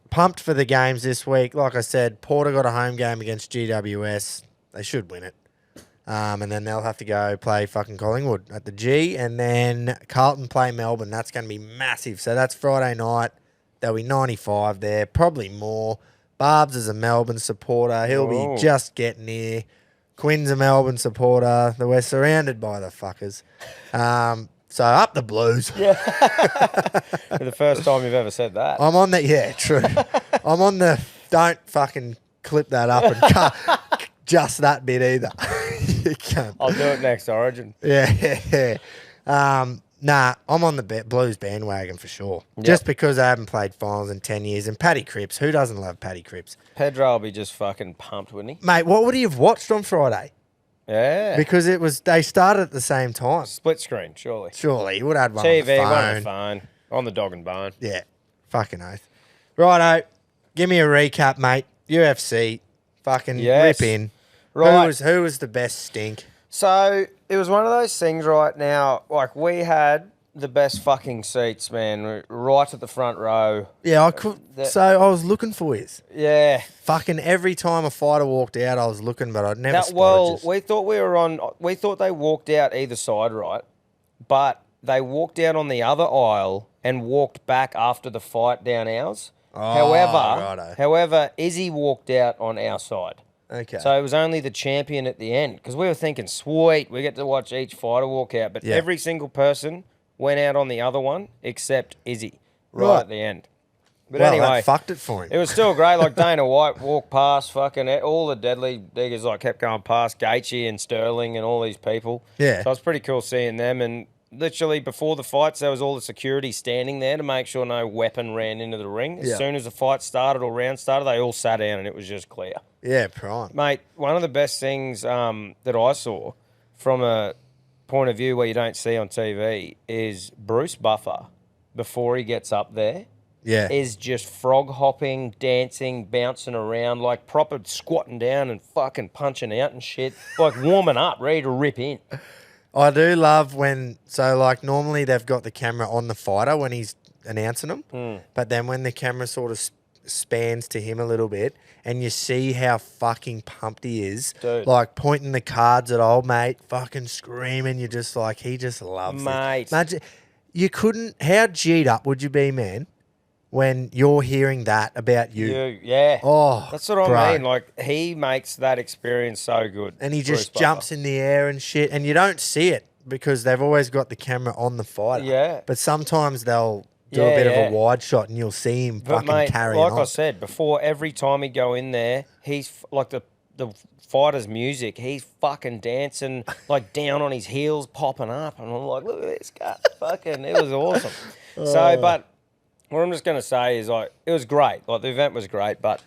pumped for the games this week. Like I said, Porter got a home game against GWS. They should win it. And then they'll have to go play fucking Collingwood at the G. And then Carlton play Melbourne. That's going to be massive. So that's Friday night. There'll be 95 there, probably more. Barbs is a Melbourne supporter. He'll be just getting here. Quinn's a Melbourne supporter. We're surrounded by the fuckers. So up the Blues. Yeah. For the first time you've ever said that. I'm on that. Yeah, true. I'm on the don't fucking clip that up and cut just that bit either. You can't. I'll do it next Origin. Yeah. Nah, I'm on the Blues bandwagon for sure. Yep. Just because I haven't played finals in 10 years. And Paddy Cripps, who doesn't love Paddy Cripps? Pedro will be just fucking pumped, wouldn't he? Mate, what would he have watched on Friday? Yeah. Because they started at the same time. Split screen, surely. Surely, he would have had one TV, on the phone. one on the phone. On the dog and bone. Yeah, fucking oath. Righto, give me a recap, mate. UFC, fucking rip in. Right. Who was the best stink? So, it was one of those things right now, like we had the best fucking seats, man, right at the front row. Yeah, I could. So I was looking for his. Yeah. Fucking every time a fighter walked out, I was looking, but I'd never spotted Well, we thought they walked out either side, right? But they walked out on the other aisle and walked back after the fight down ours. However, Izzy walked out on our side. Okay. So it was only the champion at the end because we were thinking, sweet, we get to watch each fighter walk out. But every single person went out on the other one except Izzy right at the end. But anyway, that fucked it for him. It was still great. Like Dana White walked past fucking all the deadly diggers, like kept going past Gaethje and Sterling and all these people. Yeah. So it was pretty cool seeing them. And literally before the fights, there was all the security standing there to make sure no weapon ran into the ring. As soon as the fight started or round started, they all sat down and it was just clear. Yeah, prime. Mate, one of the best things that I saw from a point of view where you don't see on TV is Bruce Buffer, before he gets up there, is just frog hopping, dancing, bouncing around, like proper squatting down and fucking punching out and shit, like warming up, ready to rip in. I do love like normally they've got the camera on the fighter when he's announcing them, but then when the camera sort of spans to him a little bit and you see how fucking pumped he is, dude, like pointing the cards at old mate, fucking screaming, you're just like, he just loves mate. it. Imagine, you couldn't, how G'd up would you be, man, when you're hearing that about you? Yeah. Oh, that's what I mean. Like, he makes that experience so good. And he just jumps in the air and shit, and you don't see it because they've always got the camera on the fighter. Yeah. But sometimes they'll do a bit of a wide shot and you'll see him carrying on. Like I said, before every time he'd go in there, he's like the fighter's music, he's fucking dancing, like down on his heels, popping up. And I'm like, look at this guy. Fucking, it was awesome. So, but what I'm just going to say is, like, it was great. Like, the event was great. But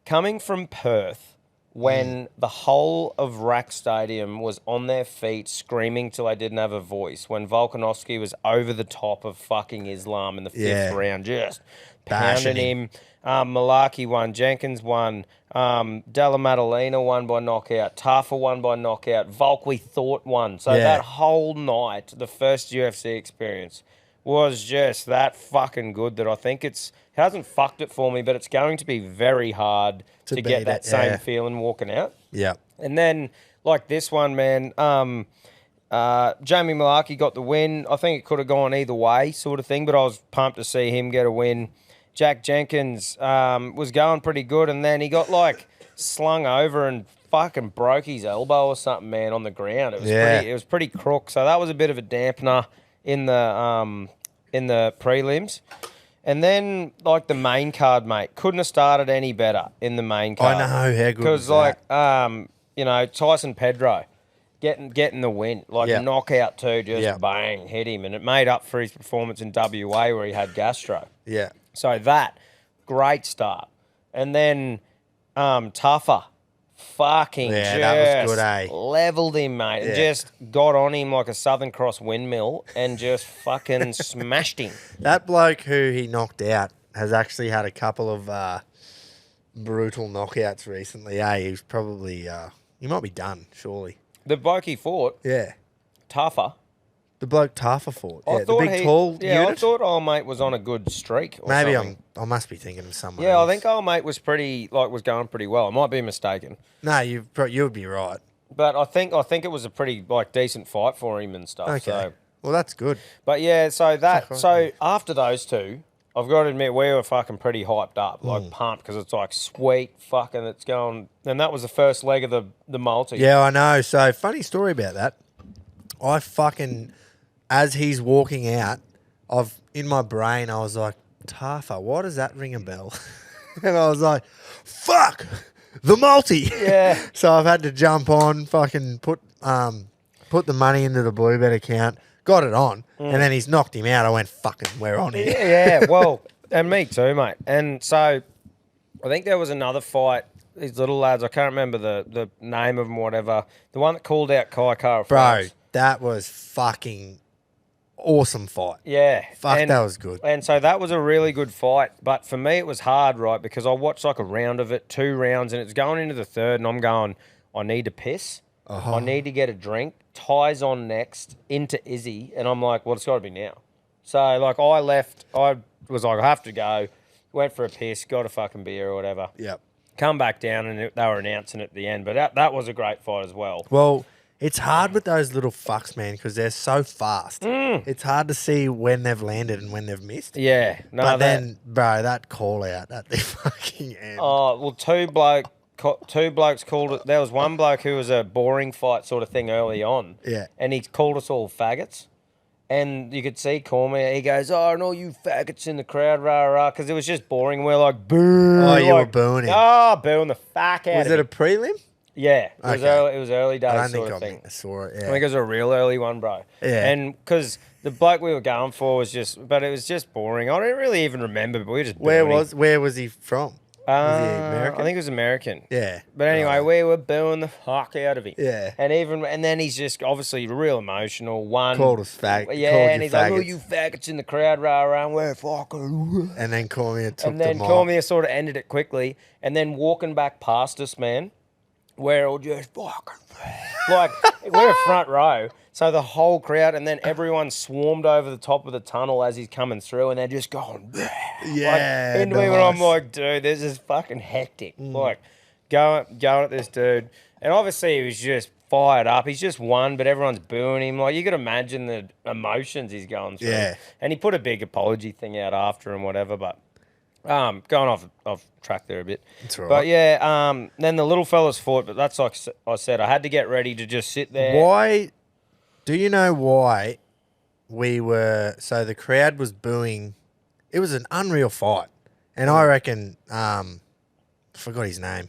coming from Perth, when the whole of Rack Stadium was on their feet screaming till they didn't have a voice, when Volkanovski was over the top of fucking Islam in the fifth round, just pounding him. Malaki won, Jenkins won, Della Maddalena won by knockout, Tafa won by knockout, Volk we thought won. So that whole night, the first UFC experience, was just that fucking good that I think it hasn't fucked it for me, but it's going to be very hard to get that same feeling walking out. Yeah. And then, like this one, man, Jamie Malarkey got the win. I think it could have gone either way, sort of thing, but I was pumped to see him get a win. Jack Jenkins was going pretty good, and then he got like slung over and fucking broke his elbow or something, man, on the ground. It was pretty crook. So that was a bit of a dampener in the prelims. And then, like, the main card, mate, couldn't have started any better in the main card. I know, how good because, like, Tyson Pedro getting the win, like knockout too, just bang, hit him, and it made up for his performance in WA where he had gastro. Yeah. So that, great start. And then Tougher, fucking that was good, eh? Leveled him, mate. Yeah. Just got on him like a Southern Cross windmill and just fucking smashed him. That bloke who he knocked out has actually had a couple of brutal knockouts recently, eh? He's probably, he might be done, surely. The bloke he fought, Yeah. Tougher. The bloke Tafa fought. I Yeah, the thought big tall I unit. thought old mate was on a good streak. Or Maybe something. I must be thinking of someone Yeah, else. I think old mate was was going pretty well. I might be mistaken, No, you would be right. but I think it was a pretty decent fight for him and stuff. Okay. So, Well, that's good. but yeah, so Fuck right. after those two, I've got to admit we were fucking pretty hyped up, like pumped, because it's like sweet fucking it's going, and that was the first leg of the multi. Yeah, I know. So, funny story about that. I fucking, as he's walking out, in my brain, I was like, Tafa, why does that ring a bell? And I was like, fuck, the multi. Yeah. So I've had to jump on, fucking put the money into the Bluebet account, got it on, and then he's knocked him out. I went, fucking, we're on here. Yeah, well, and me too, mate. And so I think there was another fight. These little lads, I can't remember the name of them or whatever. The one that called out Kai Kara Bro, France. that was fucking awesome fight. Yeah. Fuck, that was good. And so that was a really good fight. But for me, it was hard, right? Because I watched like a round of it, 2 rounds, and it's going into the third, and I'm going, I need to piss. I need to get a drink. Ty's on next into Izzy, and I'm like, well, it's got to be now. So, like, I left. I was like, I have to go. Went for a piss, got a fucking beer or whatever. Yep. Come back down, and they were announcing at the end. But that was a great fight as well. Well, it's hard with those little fucks, man, because they're so fast. It's hard to see when they've landed and when they've missed. Yeah. No, But then, bro, that call out at the fucking end. Oh, well, two blokes called it. There was one bloke who was a boring fight sort of thing early on. Yeah. And he called us all faggots. And you could see Cormier, he goes, oh, and all you faggots in the crowd, rah, rah, because it was just boring. We're like, boo. Oh, you were like, booing him. Oh, booing the fuck out Was of it him. a prelim? Yeah. Okay. It was early days I don't sort think of thing. I saw it, I yeah. think it was a real early one, bro. Yeah. And because the bloke we were going for was but it was just boring. I don't really even remember, but we were just Where booing him. was he from? Was he American? I think it was American. Yeah. But anyway, we were booing the fuck out of him. Yeah. And then he's just obviously real emotional. Called us Yeah, called and you he's like, oh, faggots. you faggots in the crowd, rah, rah, and we're fucking. And then Cormier took And then the mic. Cormier sort of ended it quickly. And then walking back past us, man, we're all just fucking. Like, we're front row. So the whole crowd, and then everyone swarmed over the top of the tunnel as he's coming through, and they're just going, Yeah, like, into me when I'm nice. like, dude, this is fucking hectic. Like, going at this dude. And obviously he was just fired up. He's just won, but everyone's booing him. Like, you could imagine the emotions he's going through. Yeah. And he put a big apology thing out after and whatever, but going off track there a bit. That's all right. But yeah, then the little fellas fought, but that's like I said, I had to get ready to just sit there. Why? Do you know why so the crowd was booing? It was an unreal fight. And I reckon, forgot his name.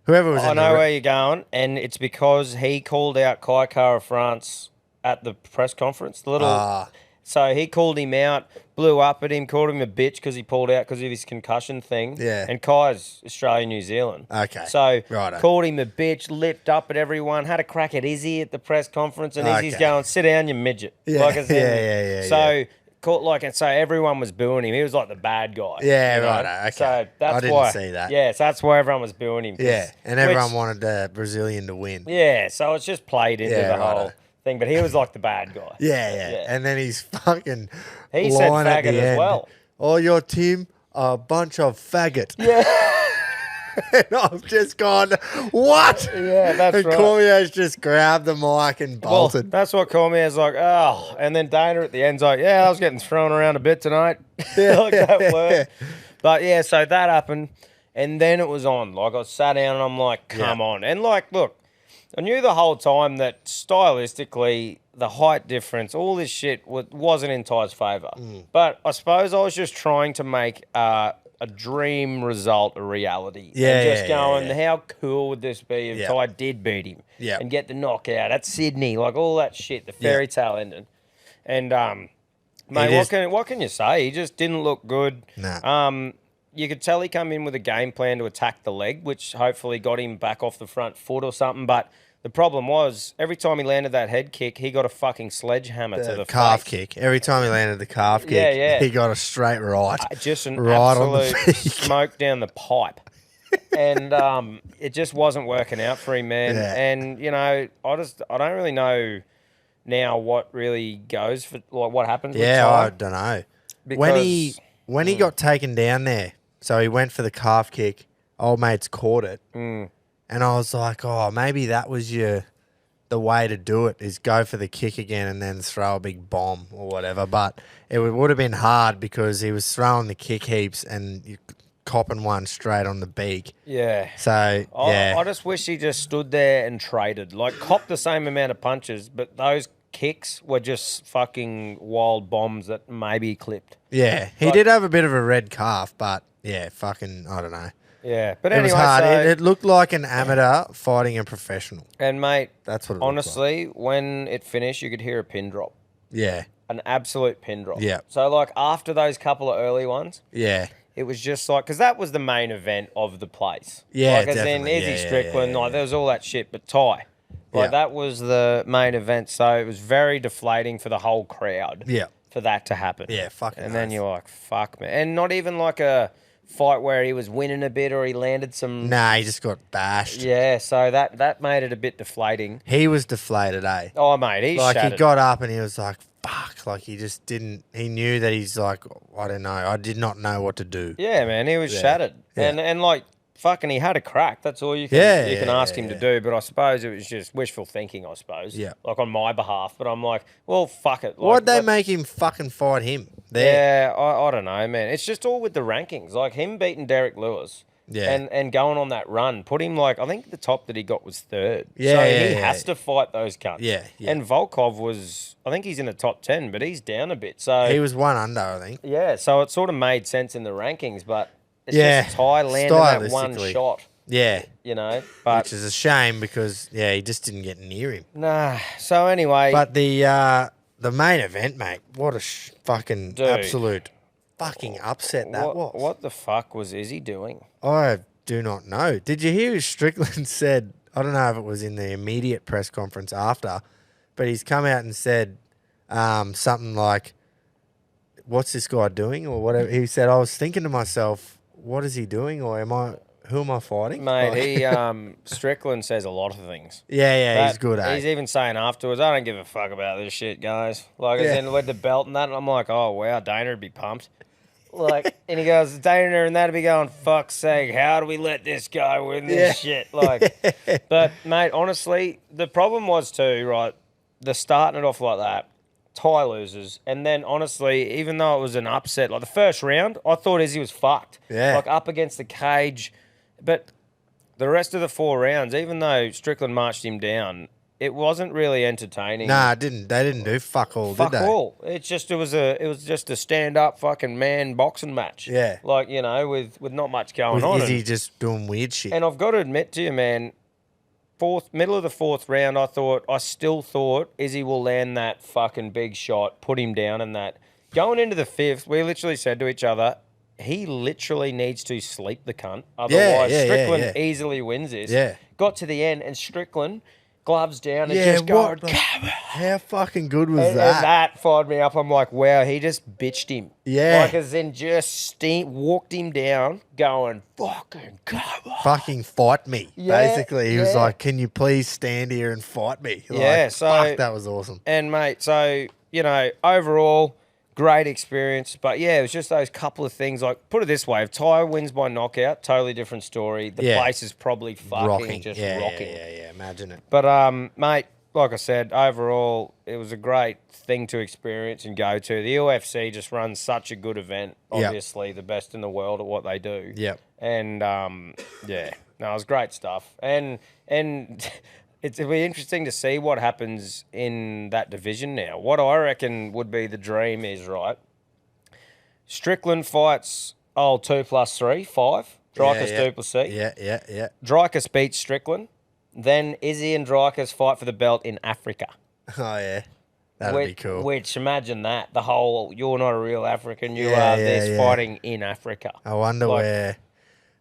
Whoever was I in know the where you're going, and it's because he called out Kai Kara France at the press conference. So he called him out, blew up at him, called him a bitch because he pulled out because of his concussion thing. Yeah. And Kai's Australia, New Zealand. Okay. So Righto. called him a bitch, lipped up at everyone, had a crack at Izzy at the press conference, and Izzy's Okay. going, sit down, you midget. Yeah, Like, as in- yeah. So, and so everyone was booing him. He was like the bad guy. Yeah, you know? righto, okay. So that's I didn't why, see that. Yeah, so that's why everyone was booing him. Yeah, and everyone wanted the Brazilian to win. Yeah, so it's just played into Yeah, the whole righto. thing. But he was like the bad guy. Yeah. And then he's fucking He said line at faggot the as end. well. Oh, your team, a bunch of faggot. Yeah. And I've just gone, what? Yeah, that's and right. Cormier's just grabbed the mic and Well, bolted. that's what Cormier's like, oh. And then Dana at the end's like, yeah, I was getting thrown around a bit tonight. Like that worked. But yeah, so that happened. And then it was on. Like I sat down and I'm like, come on. And like, look, I knew the whole time that stylistically, the height difference, all this shit wasn't in Ty's favour. But I suppose I was just trying to make a dream result a reality. Yeah, And just yeah, going, yeah. how cool would this be if Ty did beat him? Yeah. And get the knockout at Sydney, like all that shit, the fairy tale ending. And, mate, what can you say? He just didn't look good. Nah. You could tell he come in with a game plan to attack the leg, which hopefully got him back off the front foot or something. But the problem was, every time he landed that head kick, he got a fucking sledgehammer to the calf face. kick. Every time he landed the calf kick, he got a straight right. Just an right on the absolute peak. smoke down the pipe. And it just wasn't working out for him, man. Yeah. And, you know, I don't really know now what really goes for, like, what happens with Yeah, Ty. I don't know. Because, When he got taken down there, so he went for the calf kick, old mate's caught it. And I was like, oh, maybe that was the way to do it, is go for the kick again and then throw a big bomb or whatever. But it would have been hard because he was throwing the kick heaps and you copping one straight on the beak. Yeah. So, yeah. I just wish he just stood there and traded. Like, copped the same amount of punches, but those kicks were just fucking wild bombs that maybe clipped. Yeah. He did have a bit of a red calf, but, yeah, fucking, I don't know. Yeah. But It anyway, was hard. so, It looked like an amateur fighting a professional. and, mate, That's what it looked honestly, when it finished, you could hear a pin drop. Yeah. An absolute pin drop. Yeah. So, like, after those couple of early ones, Yeah. it was just like, because that was the main event of the place. Yeah, like, as in definitely. Izzy Yeah, Strickland, yeah, like, there was all that shit, but Ty. Like, that was the main event. So it was very deflating for the whole crowd. Yeah. For that to happen. Yeah, fucking And then oath. you're like, fuck, man. And not even like a fight where he was winning a bit or he landed some. Nah, he just got bashed. Yeah, so that made it a bit deflating. He was deflated, eh? Oh, mate, he's Like, shattered. he got up and he was like, fuck. Like, he just didn't, he knew that he's like, I don't know. I did not know what to do. Yeah, man, he was shattered. Yeah. And like, fucking, he had a crack. That's all you can ask him to do. But I suppose it was just wishful thinking, I suppose. Yeah. Like, on my behalf. But I'm like, well, fuck it. Like, Why'd they make him fucking fight him? There. Yeah, I don't know, man. It's just all with the rankings. Like, him beating Derek Lewis. Yeah. And going on that run, put him like, I think the top that he got was third. Yeah, so yeah, he yeah. has to fight those cunts. Yeah, yeah. And Volkov was, I think he's in the top 10, but he's down a bit. So He was one under, I think. yeah, so it sort of made sense in the rankings, but it's Yeah, just Ty landing that one stylistically. shot, Yeah. you know. But Which is a shame because, yeah, he just didn't get near him. nah. So anyway, But the main event, mate, what a fucking Dude. absolute fucking upset that was. what the fuck was Izzy doing? I do not know. Did you hear Strickland said, I don't know if it was in the immediate press conference after, but he's come out and said something like, what's this guy doing? Or whatever. He said, I was thinking to myself, what is he doing? Or who am I fighting? Mate, Like- he Strickland says a lot of things. yeah, he's But good, eh? He's even saying afterwards, I don't give a fuck about this shit, guys. Like, Yeah. as in with the belt and that, and I'm like, oh, wow, Dana would be pumped. Like, and he goes, Dana and that'd be going, fuck's sake, how do we let this guy win this shit? Like, but, mate, honestly, the problem was too, right, the starting it off like that, Ty loses, and then, honestly, even though it was an upset, like the first round, I thought Izzy was fucked. Yeah. Like, up against the cage, but the rest of the 4 rounds, even though Strickland marched him down, it wasn't really entertaining. Nah, they didn't do fuck all, Fuck did they? all. It was just a stand up fucking man boxing match. Yeah. Like, you know, with not much going With on. Izzy just doing weird shit. And I've got to admit to you, man, middle of the 4th round, I still thought Izzy will land that fucking big shot, put him down and that. Going into the 5th, we literally said to each other, he literally needs to sleep the cunt. Otherwise, Strickland easily wins this. Yeah. Got to the end and Strickland, gloves down and Yeah, just going, what the- how fucking good was and that? that fired me up. I'm like, wow, he just bitched him. Yeah. Like, as in just walked him down, going, fucking come on. Fucking fight me. Yeah, Basically, he was yeah. like, "Can you please stand here and fight me?" Like, Yeah, so- fuck, that was awesome. And, mate, so, you know, overall, great experience. But yeah, it was just those couple of things. Like, put it this way: if Ty wins by knockout, totally different story. The Yeah. place is probably fucking Rocking. just Yeah, rocking. Yeah. Imagine it. But mate, like I said, overall, it was a great thing to experience and go to. The UFC just runs such a good event. Yep. Obviously, the best in the world at what they do. Yep. And yeah, no, it was great stuff. And it'll be interesting to see what happens in that division now. What I reckon would be the dream is, right, Strickland fights 2+3, 5. Dreykus Duplessis. Yeah. Dreykus beats Strickland. Then Izzy and Dreykus fight for the belt in Africa. Oh, yeah. That'd be cool. Which, imagine that. The whole, you're not a real African, you Yeah, are yeah, this yeah. fighting in Africa. I wonder where.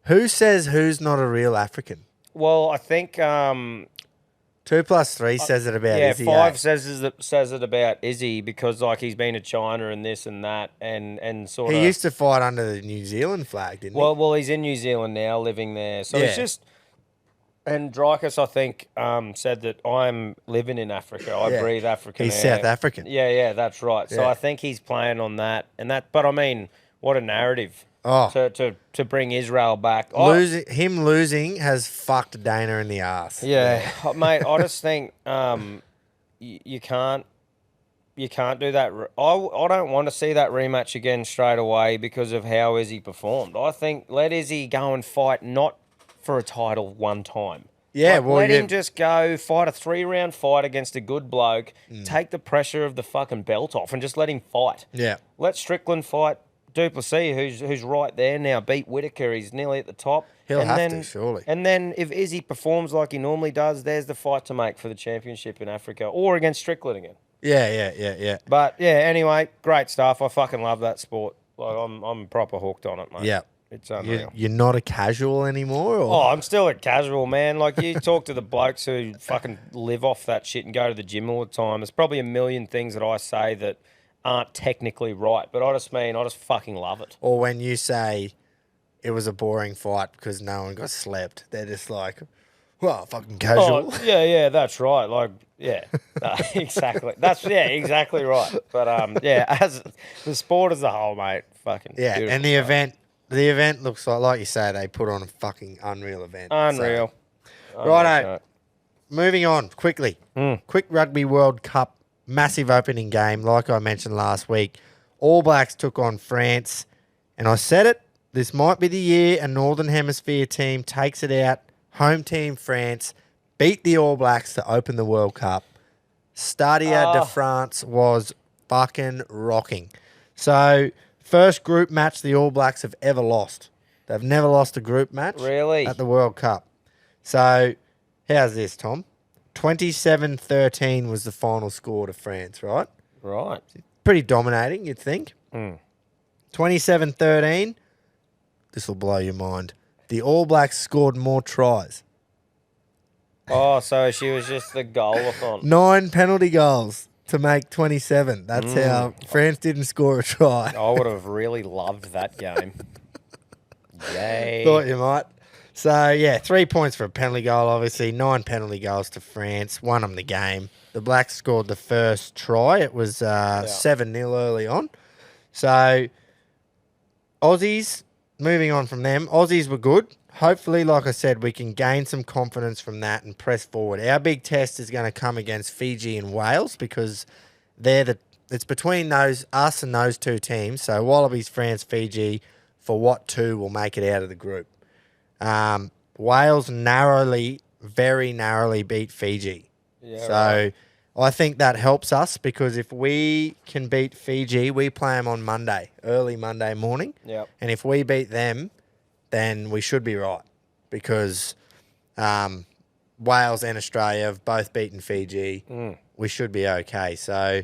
Who says who's not a real African? Well, I think 2+3 says it about Izzy. 5 says it about Izzy because like he's been to China and this and that and sort of. He used to fight under the New Zealand flag, didn't he? Well, he's in New Zealand now, living there. So it's just. And Dreykus, I think, said that I'm living in Africa. I breathe African He's air. South African. Yeah, that's right. So I think he's playing on that and that. But I mean, what a narrative to bring Israel back. Him losing has fucked Dana in the ass. Yeah, mate. I just think you can't do that. I don't want to see that rematch again straight away because of how Izzy performed. I think let Izzy go and fight not for a title one time. Yeah, let him just go fight a 3-round fight against a good bloke, take the pressure of the fucking belt off, and just let him fight. Yeah. Let Strickland fight Duplessis, who's right there now, beat Whitaker. He's nearly at the top. He'll have to, surely. And then if Izzy performs like he normally does, there's the fight to make for the championship in Africa or against Strickland again. Yeah. But yeah, anyway, great stuff. I fucking love that sport. Like I'm proper hooked on it, mate. Yeah. It's unreal. You're not a casual anymore? Or? Oh, I'm still a casual, man. Like, you talk to the blokes who fucking live off that shit and go to the gym all the time. There's probably a million things that I say that aren't technically right, but I just fucking love it. Or when you say it was a boring fight because no one got slept, they're just like, well, fucking casual. Oh, yeah, that's right. Like, yeah, exactly. Exactly right. But, as the sport as a whole, mate, fucking beautiful and the stuff. The event looks like you say, they put on a fucking unreal event. Unreal. Righto. Moving on quickly. Quick Rugby World Cup, massive opening game. Like I mentioned last week, All Blacks took on France. And I said it, this might be the year a Northern Hemisphere team takes it out. Home team France beat the All Blacks to open the World Cup. Stade de France was fucking rocking. So, first group match the All Blacks have ever lost. They've never lost a group match at the World Cup. So, how's this, Tom? 27-13 was the final score to France, right? Right. Pretty dominating, you'd think. 27-13. This will blow your mind. The All Blacks scored more tries. Oh, so she was just the goal-a-thon. 9 penalty goals to make 27. That's how France didn't score a try. I would have really loved that game. Yay. Thought you might. So, 3 points for a penalty goal, obviously. 9 penalty goals to France. Won them the game. The Blacks scored the first try. It was 7-0 early on. So, Aussies, moving on from them, Aussies were good. Hopefully, like I said, we can gain some confidence from that and press forward. Our big test is going to come against Fiji and Wales because it's between us and those two teams. So Wallabies, France, Fiji, for what two will make it out of the group. Wales very narrowly beat Fiji. Yeah, so I think that helps us because if we can beat Fiji, we play them on Monday, early Monday morning. Yep. And if we beat them, then we should be right because Wales and Australia have both beaten Fiji. We should be okay. So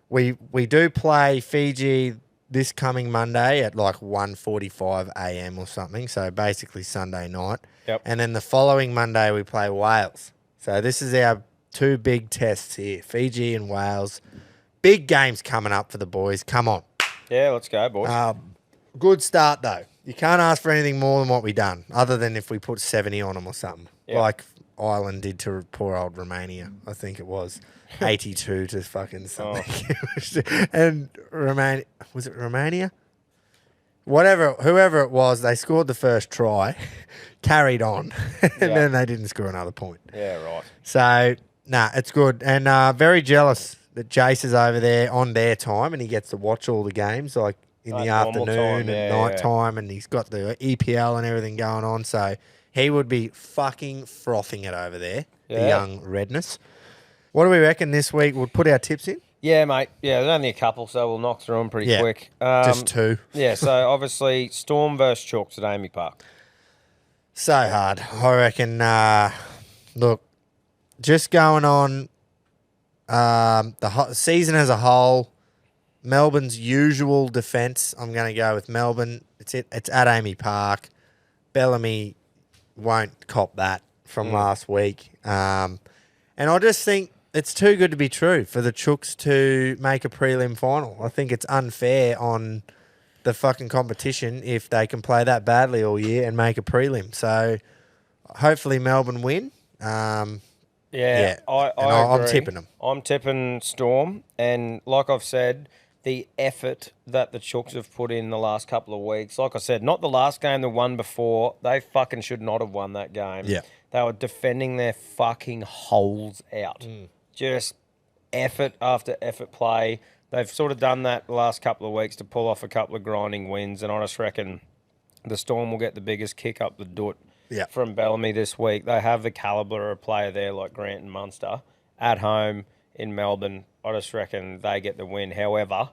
we do play Fiji this coming Monday at like 1:45 a.m. or something. So basically Sunday night. Yep. And then the following Monday we play Wales. So this is our two big tests here, Fiji and Wales. Big games coming up for the boys. Come on. Yeah, let's go, boys. Good start, though. You can't ask for anything more than what we done, other than if we put 70 on them or something. Yep. Like, Ireland did to poor old Romania. I think it was 82 to fucking something. And was it Romania? Whoever it was, they scored the first try, carried on, and then they didn't score another point. Yeah, right. So, it's good. And very jealous that Jace is over there on their time and he gets to watch all the games, like in the afternoon and night time, and he's got the EPL and everything going on. So, he would be fucking frothing it over there, the young redness. What do we reckon this week? We'll put our tips in. Yeah, mate. Yeah, there's only a couple, so we'll knock through them pretty quick. Just two. Yeah, so obviously Storm versus Chooks at Amy Park. So hard. I reckon, look, just going on the season as a whole, Melbourne's usual defence, I'm going to go with Melbourne. It's at Amy Park. Bellamy won't cop that from last week. And I just think it's too good to be true for the Chooks to make a prelim final. I think it's unfair on the fucking competition if they can play that badly all year and make a prelim. So hopefully Melbourne win. I'm tipping them. I'm tipping Storm. And like I've said, the effort that the Chooks have put in the last couple of weeks, like I said, not the last game, the one before, they fucking should not have won that game. Yeah. They were defending their fucking holes out. Just effort after effort play. They've sort of done that the last couple of weeks to pull off a couple of grinding wins, and I just reckon the Storm will get the biggest kick up the doot from Bellamy this week. They have the calibre of player there like Grant and Munster at home in Melbourne. I just reckon they get the win. However,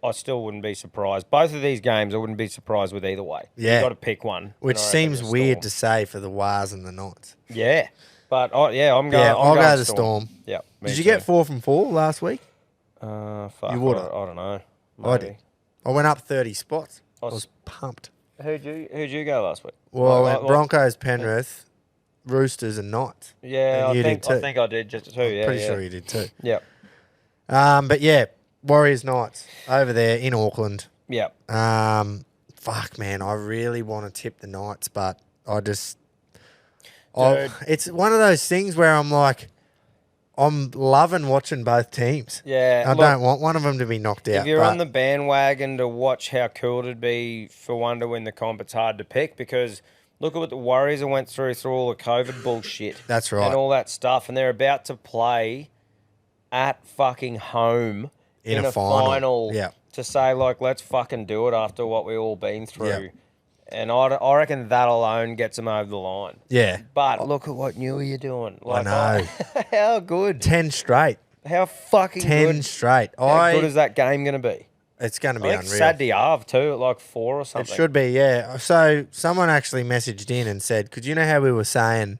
I still wouldn't be surprised. Both of these games, I wouldn't be surprised with either way. Yeah. You've got to pick one. Which seems weird to say for the Wars and the Knights. Yeah. But, I'm going I'll going go the Storm. Yeah. Did you get 4 from 4 last week? Fuck, You would have. I don't know. I did. I went up 30 spots. I was pumped. Who'd you go last week? Well, I went Broncos, Penrith, Roosters and Knights. Yeah, I think I did just too. Yeah, Pretty sure you did too. Yeah. But yeah, Warriors Knights over there in Auckland. Yeah. Fuck man, I really want to tip the Knights, but I just it's one of those things where I'm like, I'm loving watching both teams. Yeah. I don't want one of them to be knocked out. If you're on the bandwagon to watch how cool it'd be for one to win the comp, it's hard to pick because look at what the Warriors went through all the COVID bullshit. That's right. And all that stuff. And they're about to play at fucking home in a final to say, like, let's fucking do it after what we've all been through. Yeah. And I reckon that alone gets them over the line. Yeah. But look at what Newey you're doing. Like, I know. How good. 10 straight. How fucking 10 good. straight. How good is that game going to be? It's going to be I think unreal. Saturday Ave too, at like 4 or something. It should be, yeah. So someone actually messaged in and said, could you know how we were saying,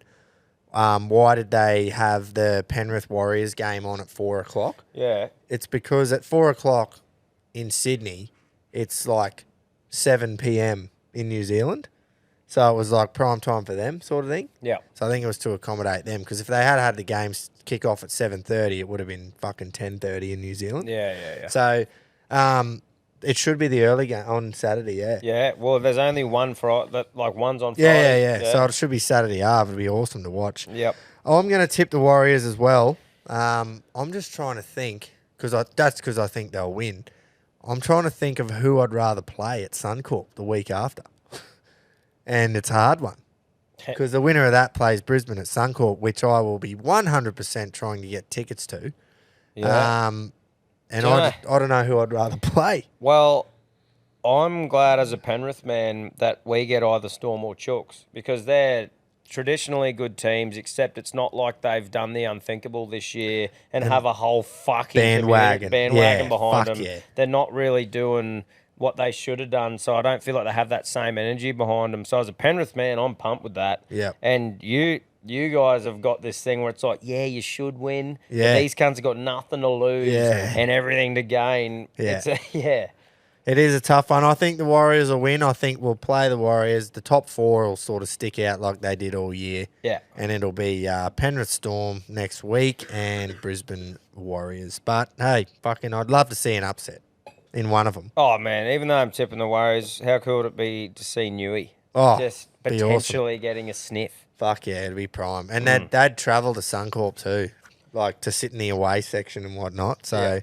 why did they have the Penrith Warriors game on at 4 o'clock? Yeah. It's because at 4 o'clock in Sydney, it's like 7 p.m. in New Zealand. So it was like prime time for them sort of thing. Yeah. So I think it was to accommodate them because if they had had the games kick off at 7:30, it would have been fucking 10:30 in New Zealand. Yeah. So it should be the early game on Saturday, yeah. Yeah, well, there's only one for that, like one's on Friday. Yeah. So it should be Saturday Ave. It'd be awesome to watch. Yep. I'm going to tip the Warriors as well. I'm just trying to think that's because I think they'll win. I'm trying to think of who I'd rather play at Suncorp the week after. And it's a hard one. Because the winner of that plays Brisbane at Suncorp, which I will be 100% trying to get tickets to. Yeah. And I don't know who I'd rather play. Well, I'm glad as a Penrith man that we get either Storm or Chooks because they're traditionally good teams, except it's not like they've done the unthinkable this year and have a whole fucking bandwagon behind them. Yeah. They're not really doing what they should have done, so I don't feel like they have that same energy behind them. So as a Penrith man, I'm pumped with that. Yeah. And you guys have got this thing where it's like, yeah, you should win. Yeah. But these cunts have got nothing to lose and everything to gain. Yeah. Yeah. It is a tough one. I think the Warriors will win. I think we'll play the Warriors. The top 4 will sort of stick out like they did all year. Yeah. And it'll be Penrith Storm next week and Brisbane Warriors. But, hey, I'd love to see an upset in one of them. Oh, man, even though I'm tipping the Warriors, how cool would it be to see Newey? Oh, just be potentially getting a sniff. Fuck yeah, it'd be prime. And they'd travel to Suncorp too, like to sit in the away section and whatnot. So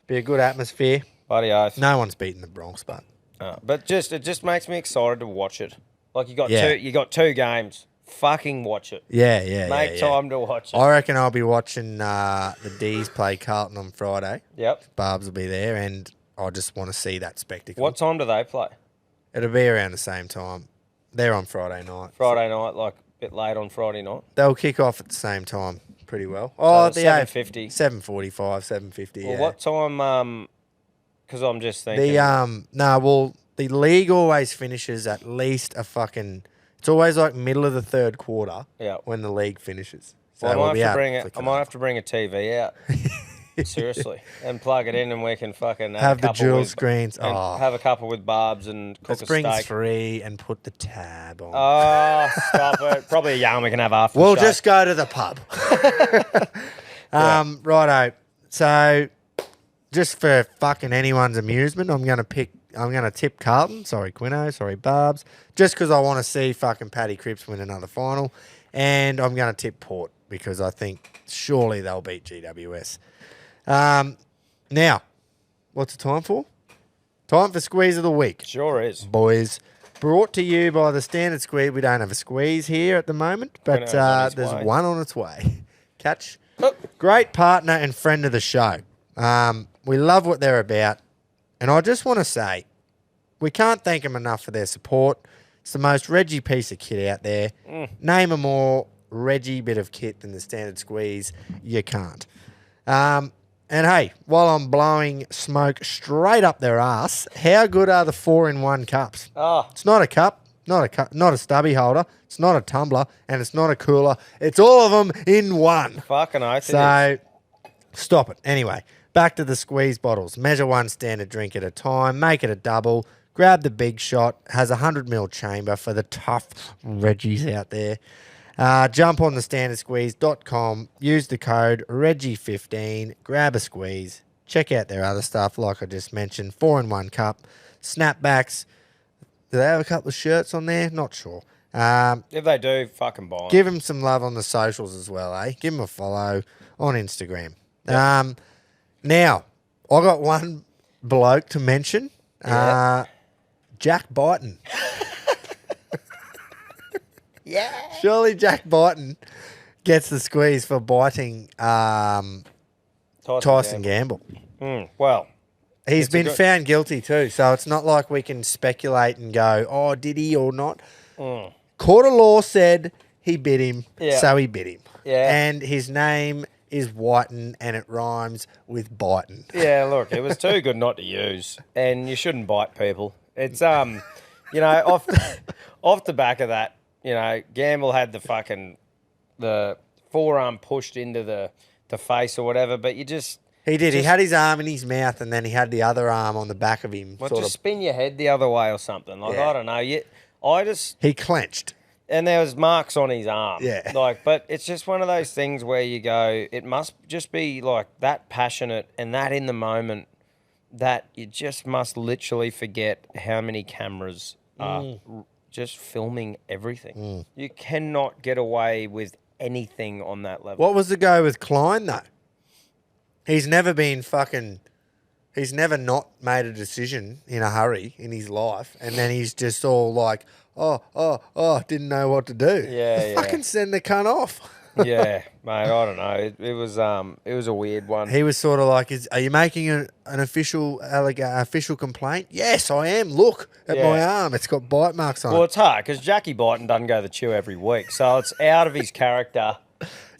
be a good atmosphere. Bloody oath. No one's beating the Bronx, but But it just makes me excited to watch it. Like you got two games. Fucking watch it. yeah. Make time to watch it. I reckon I'll be watching the D's play Carlton on Friday. Yep. Barbs will be there, and I just want to see that spectacle. What time do they play? It'll be around the same time. They're on Friday night. Friday night, like a bit late on Friday night. They'll kick off at the same time pretty well. So the 7:50. 7:45, 7:50. Well, yeah. what time? Because I'm just thinking. The league always finishes at least a fucking. It's always like middle of the third quarter. Yeah. When the league finishes. So Well, I we'll might have to bring a TV out. Seriously, and plug it in, and we can fucking have the a couple dual with- screens. and Oh, have a couple with barbs and cook let's a bring steak. 3 and put the tab on. Oh, stop it! Probably a yarn we can have after. We'll the show. just go to the pub. Righto. So, just for fucking anyone's amusement, I'm gonna tip Carlton. Sorry, Quino. Sorry, Barbs. Just because I want to see fucking Paddy Cripps win another final, and I'm gonna tip Port because I think surely they'll beat GWS. Now, what's the time for? Time for squeeze of the week. Sure is. Boys. Brought to you by the Standard Squeeze. We don't have a squeeze here at the moment, but Quino's on his there's way. one on its way. Catch. Oh. Great partner and friend of the show. We love what they're about. And I just want to say, we can't thank them enough for their support. It's the most Reggie piece of kit out there. Name a more Reggie bit of kit than the Standard Squeeze. You can't. And hey, while I'm blowing smoke straight up their ass, how good are the 4-in-1 cups? Oh, It's not a cup, not a stubby holder, it's not a tumbler, and it's not a cooler. It's all of them in one. fucking oath. it is. So stop it. Anyway, back to the squeeze bottles. Measure one standard drink at a time. Make it a double. Grab the big shot. Has a 100ml chamber for the tough Reggies out there. Jump on the standardsqueeze.com. Use the code Reggie15. Grab a squeeze. Check out their other stuff, like I just mentioned. 4-in-1 cup. Snapbacks. Do they have a couple of shirts on there? Not sure. If they do, fucking buy 'em. Give them some love on the socials as well, eh? Give them a follow on Instagram. Now, I got one bloke to mention. Yeah. Jack Byton. Yeah. Surely Jack Byton gets the squeeze for biting Tyson Gamble. Well, He's It's a been good- found guilty too, so it's not like we can speculate and go, oh, did he or not? Court of law said he bit him, Yeah. so he bit him. Yeah. And his name is Whiten, and it rhymes with Byton. yeah, look, it was too good not to use, and you shouldn't bite people. It's off the back of that, Gamble had the forearm pushed into the face or whatever, but you just He did. He had his arm in his mouth, and then he had the other arm on the back of him. just spin your head the other way or something. Like Yeah. I don't know. He clenched. And there was marks on his arm. Yeah. But it's just one of those things where you go, it must just be like that passionate and that in the moment that you just must literally forget how many cameras are just filming everything. You cannot get away with anything on that level. What was the go with Klein, though? He's never not made a decision in a hurry in his life, and then he's just all like, didn't know what to do. Yeah. Fucking send the cunt off. Yeah, mate, I don't know. It was a weird one. He was sort of like, are you making an official complaint? Yes, I am. Look at Yeah. my arm. It's got bite marks on Well, it. it's hard because Jackie Byton doesn't go the chew every week, so it's out of his character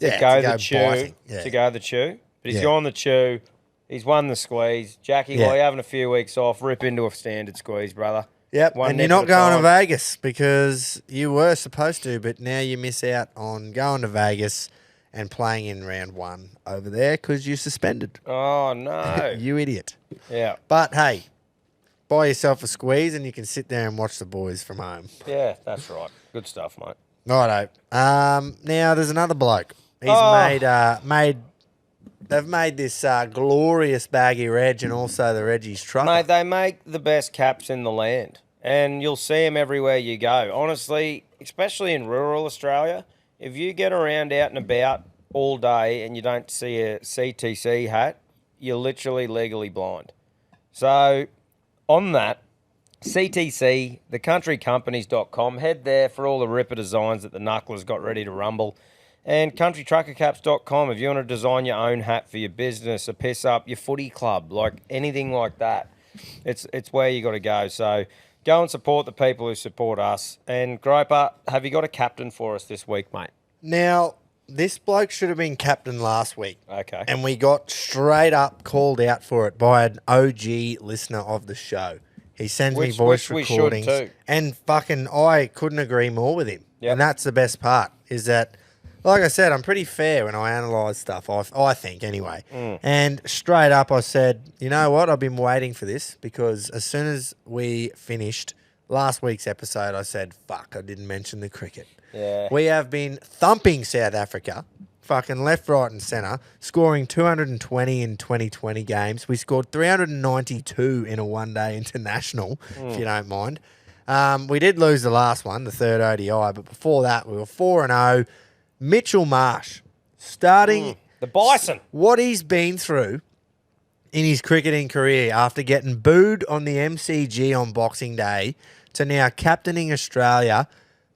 Yeah, go to the go chew. biting. Yeah. To go the chew, but he's Yeah. gone the chew. He's won the squeeze. Jackie, Yeah. while you're having a few weeks off, rip into a standard squeeze, brother. Yep, One and you're nip at not a going to time. Vegas because you were supposed to, but now you miss out on going to Vegas and playing in round one over there because you're suspended. Oh no! You idiot. Yeah, But hey, buy yourself a squeeze and you can sit there and watch the boys from home. yeah, that's right. Good stuff, mate. Righto. Now there's another bloke. He's they've made this glorious baggy Reg and also the Reggie's truck. Mate, they make the best caps in the land, and you'll see them everywhere you go. Honestly, especially in rural Australia, if you get around out and about all day and you don't see a CTC hat, you're literally legally blind. So on that, CTC, thecountrycompanies.com, head there for all the ripper designs that the Knucklers got ready to rumble. And countrytruckercaps.com if you want to design your own hat for your business, a piss up, your footy club, like anything like that. It's where you got to go. So go and support the people who support us. And Groper, have you got a captain for us this week, mate? Now, this bloke should have been captain last week. Okay. And we got straight up called out for it by an OG listener of the show. He sends me voice recordings. We should too. And fucking, I couldn't agree more with him. Yep. And that's the best part, is that, like I said, I'm pretty fair when I analyse stuff, I think, anyway. And straight up I said, you know what, I've been waiting for this, because as soon as we finished last week's episode, I said, fuck, I didn't mention the cricket. Yeah. We have been thumping South Africa, fucking left, right and centre, scoring 220 in 2020 games. We scored 392 in a one-day international, if you don't mind. We did lose the last one, the third ODI, but before that we were 4-0. Mitchell Marsh, starting the Bison. What he's been through in his cricketing career after getting booed on the MCG on Boxing Day to now captaining Australia,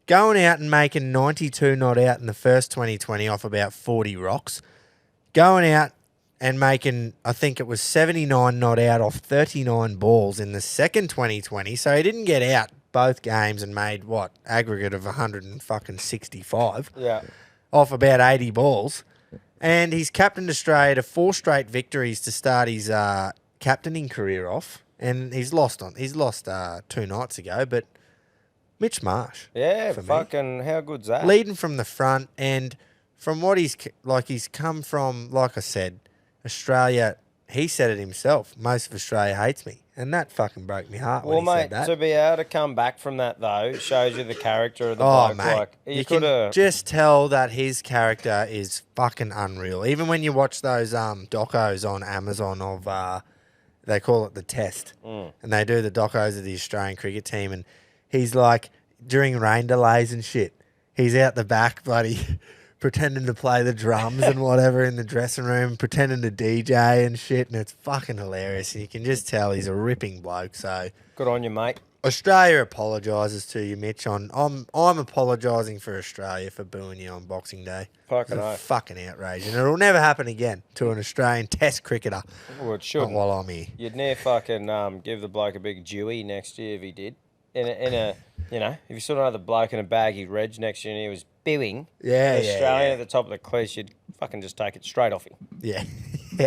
going out and making 92 not out in the first 2020 off about 40 rocks, going out and making, I think it was 79 not out off 39 balls in the second 2020. So he didn't get out both games and made, aggregate of 165. Yeah. Off about 80 balls. And he's captained Australia to 4 straight victories to start his captaining career off. And he's lost 2 nights ago, but Mitch Marsh. Yeah, for me. fucking how good's that? Leading from the front, and from what he's come from, like I said, Australia, he said it himself, most of Australia hates me. And that fucking broke my heart when he said that. To be able to come back from that, though, shows you the character of the bloke. Mate, Like, you can just tell that his character is fucking unreal. Even when you watch those docos on Amazon of, they call it The Test, and they do the docos of the Australian cricket team, and he's like, during rain delays and shit, he's out the back, bloody, pretending to play the drums and whatever in the dressing room, pretending to DJ and shit, and it's fucking hilarious. And you can just tell he's a ripping bloke. So good on you, mate. Australia apologises to you, Mitch. I'm apologising for Australia for booing you on Boxing Day. Fucking it's a oath. fucking outrage, and it'll never happen again to an Australian Test cricketer. Well, it shouldn't. Not while I'm here. You'd near fucking give the bloke a big Dewey next year if he did. In a if you saw another bloke in a baggy Reg next year and he was booing Australian at the top of the crease, you'd fucking just take it straight off him. Yeah.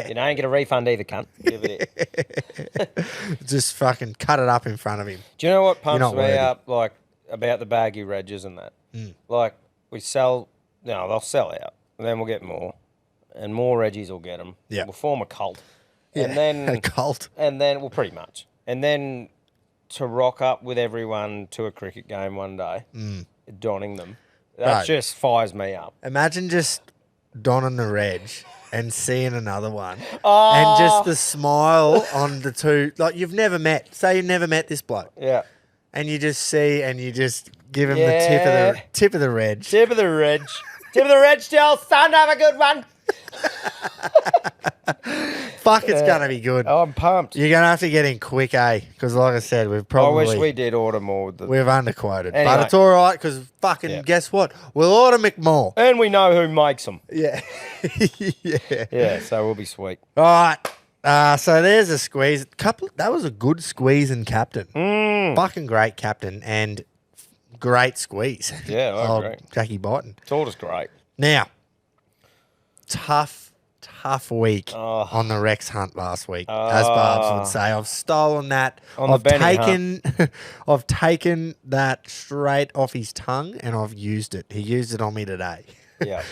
You know, ain't get a refund either, cunt. Give it it. Just fucking cut it up in front of him. Do you know what pumps not me worthy. up, like, about the baggy Reggies and that? Like, they'll sell out, and then we'll get more, and more Reggies will get them. Yeah. We'll form a cult. Yeah, And then, a cult. And then, well, pretty much. And then to rock up with everyone to a cricket game one day, donning them, that Right. just fires me up. Imagine just donning the Reg and seeing another one. And just the smile on the two. Like, you've never met. Say you've never met this bloke. Yeah. And you just see and you just give him the tip of the Reg. Tip of the Reg. Tip of the Reg, Joel. Son, have a good one. Fuck, it's going to be good. Oh, I'm pumped. You're going to have to get in quick, eh? Because like I said, we've probably... I wish we did order more. With the... We've underquoted. Anyway. But it's all right because fucking guess what? We'll order McMore. And we know who makes them. Yeah. Yeah. Yeah, so we'll be sweet. All right. So there's a squeeze. That was a good squeeze and captain. Fucking great captain and great squeeze. Yeah, I of agree. Jackie Botton. Told us great. Now, tough week on the Rex hunt last week, as Barbs would say. I've stolen that. On the Benny hunt. I've taken that straight off his tongue and I've used it. He used it on me today. Yeah.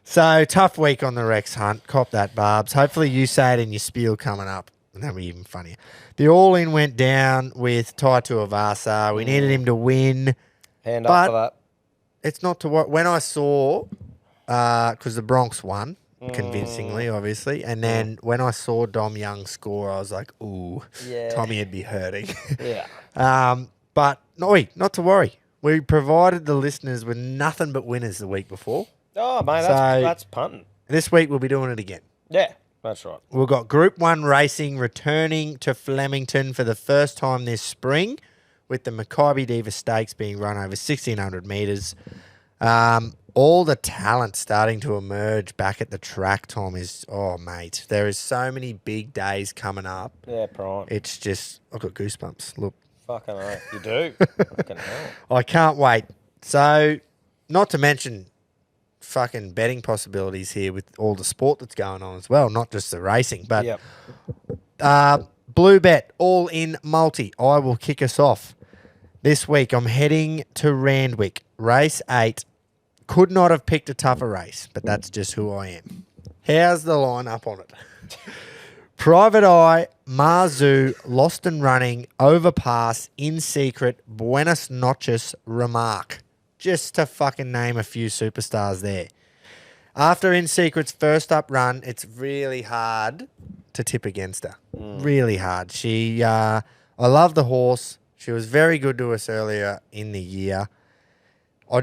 So, tough week on the Rex hunt. Cop that, Barbs. Hopefully you say it in your spiel coming up. And that'll be even funnier. The all-in went down with Tai Tuivasa. We needed him to win. Hand up for that. It's not to what... When I saw... Because the Bronx won convincingly, obviously. And then when I saw Dom Young score, I was like, ooh, Tommy would be hurting. Yeah. But, not to worry. We provided the listeners with nothing but winners the week before. Oh, mate, So- that's punting. This week we'll be doing it again. Yeah, that's right. We've got Group 1 racing returning to Flemington for the first time this spring, with the Mackay Diva Stakes being run over 1,600 metres. All the talent starting to emerge back at the track, Tom, mate. There is so many big days coming up. Yeah, prime. It's just, I've got goosebumps. Look. Fucking hell. You do. Fucking hell. I can't wait. So, not to mention fucking betting possibilities here with all the sport that's going on as well, not just the racing. But Yep. Blue Bet all in multi. I will kick us off this week. I'm heading to Randwick, race 8. Could not have picked a tougher race, but that's just who I am. How's the line up on it? Private Eye, Marzu, Lost and Running, Overpass, In Secret, Buenos Noches, Remark. Just to fucking name a few superstars there. After In Secret's first up run, it's really hard to tip against her. Really hard. I love the horse. She was very good to us earlier in the year. I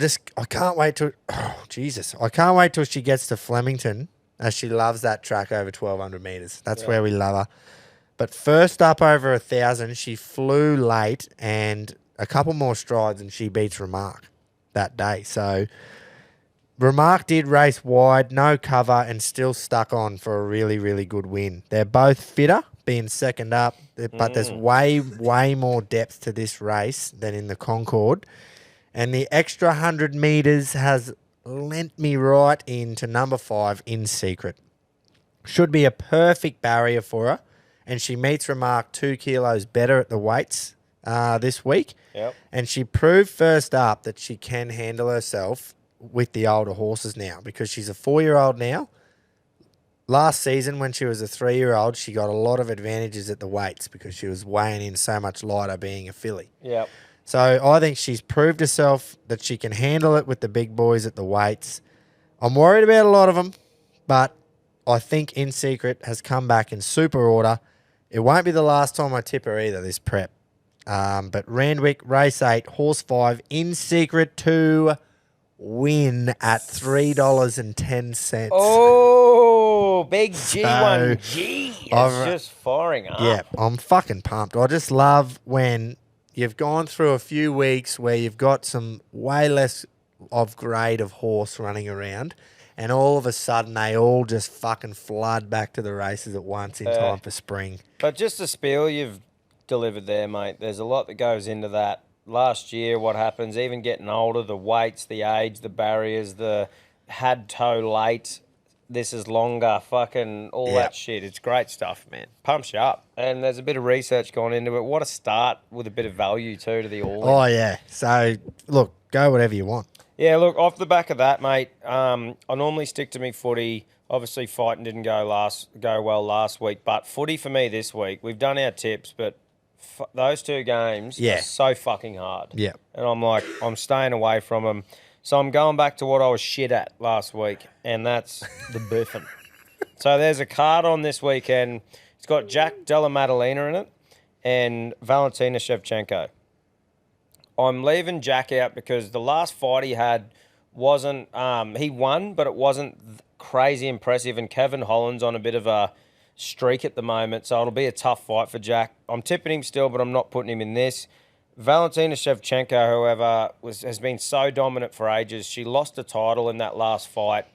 can't wait till, I can't wait till she gets to Flemington, as she loves that track over 1,200 metres. That's where we love her. But first up over 1,000, she flew late and a couple more strides and she beats Remark that day. So Remark did race wide, no cover, and still stuck on for a really, really good win. They're both fitter, being second up, but there's way, way more depth to this race than in the Concorde. And the extra 100 metres has lent me right into number 5, In Secret. Should be a perfect barrier for her. And she meets Remark 2 kilos better at the weights this week. Yep. And she proved first up that she can handle herself with the older horses now, because she's a 4-year-old now. Last season, when she was a 3-year-old, she got a lot of advantages at the weights because she was weighing in so much lighter being a filly. Yep. So I think she's proved herself that she can handle it with the big boys at the weights. I'm worried about a lot of them, but I think In Secret has come back in super order. It won't be the last time I tip her either, this prep. But Randwick, race 8, horse 5, In Secret to win at $3.10. Oh, big G1G. It's just firing up. Yeah, I'm fucking pumped. I just love when you've gone through a few weeks where you've got some way less of grade of horse running around, and all of a sudden they all just fucking flood back to the races at once in time for spring. But just the spiel you've delivered there, mate, there's a lot that goes into that. Last year, what happens, even getting older, the weights, the age, the barriers, the had toe late, this is longer, fucking all that shit. It's great stuff, man. Pumps you up. And there's a bit of research gone into it. What a start with a bit of value, too, to the all-in. Oh, yeah. So, look, go whatever you want. Yeah, look, off the back of that, mate, I normally stick to me footy. Obviously, fighting didn't go well last week. But footy for me this week, we've done our tips, but those 2 games are so fucking hard. Yeah. And I'm staying away from them. So I'm going back to what I was shit at last week, and that's the biffing. So there's a card on this weekend. It's got Jack Della Maddalena in it and Valentina Shevchenko. I'm leaving Jack out because the last fight he had wasn't he won, but it wasn't crazy impressive, and Kevin Holland's on a bit of a streak at the moment, so it'll be a tough fight for Jack. I'm tipping him still, but I'm not putting him in this. Valentina Shevchenko, however, has been so dominant for ages. She lost the title in that last fight,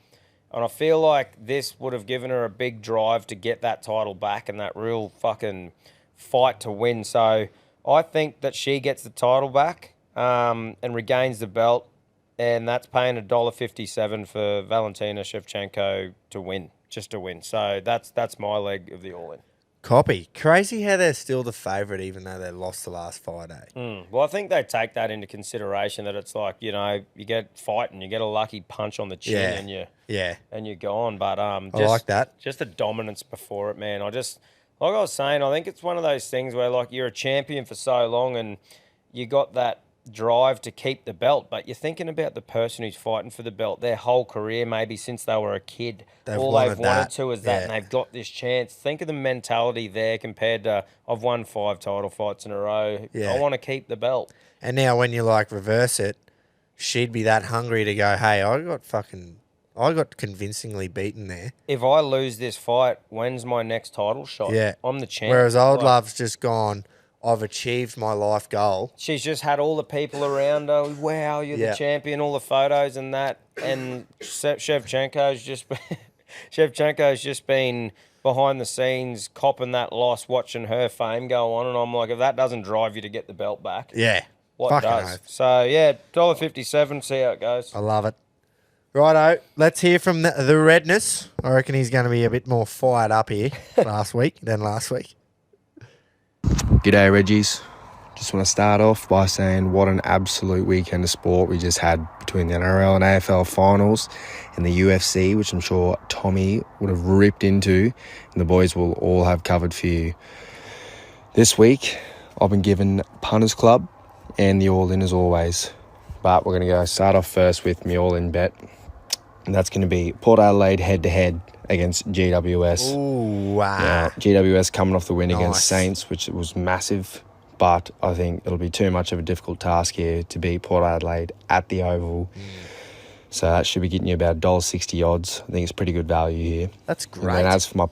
and I feel like this would have given her a big drive to get that title back and that real fucking fight to win. So I think that she gets the title back and regains the belt, and that's paying $1.57 for Valentina Shevchenko to win, just to win. So that's my leg of the all-in. Copy. Crazy how they're still the favourite even though they lost the last fight, eh? Well, I think they take that into consideration, that it's like, you know, you get fighting, you get a lucky punch on the chin and you're gone. But I like that. Just the dominance before it, man. Like I was saying, I think it's one of those things where, like, you're a champion for so long and you got that drive to keep the belt, but you're thinking about the person who's fighting for the belt their whole career, maybe since they were a kid. All they've wanted to is that, and they've got this chance. Think of the mentality there compared to, I've won 5 title fights in a row. I want to keep the belt. And now when you like reverse it, she'd be that hungry to go, hey, I got fucking I got convincingly beaten there. If I lose this fight, when's my next title shot? Yeah. I'm the champ. Whereas Old Like, Love's just gone, I've achieved my life goal. she's just had all the people around her. Wow, you're Yeah. the champion. All the photos and that. And Shevchenko's just been behind the scenes, copping that loss, watching her fame go on. And I'm like, if that doesn't drive you to get the belt back, Yeah. what Fucking does? oath. So yeah, $1.57. See how it goes. I love it. Righto, let's hear from the Redness. I reckon he's going to be a bit more fired up here than last week. G'day, Reggies. Just want to start off by saying what an absolute weekend of sport we just had between the NRL and AFL finals and the UFC, which I'm sure Tommy would have ripped into, and the boys will all have covered for you. This week, I've been given Punters Club and the All-In as always, but we're going to start off first with my All-In bet, and that's going to be Port Adelaide head-to-head against GWS. Ooh, wow. Yeah, GWS coming off the win Nice. against Saints, which was massive, but I think it'll be too much of a difficult task here to beat Port Adelaide at the Oval. So that should be getting you about $1.60 odds. I think it's pretty good value here. That's And great. then as for my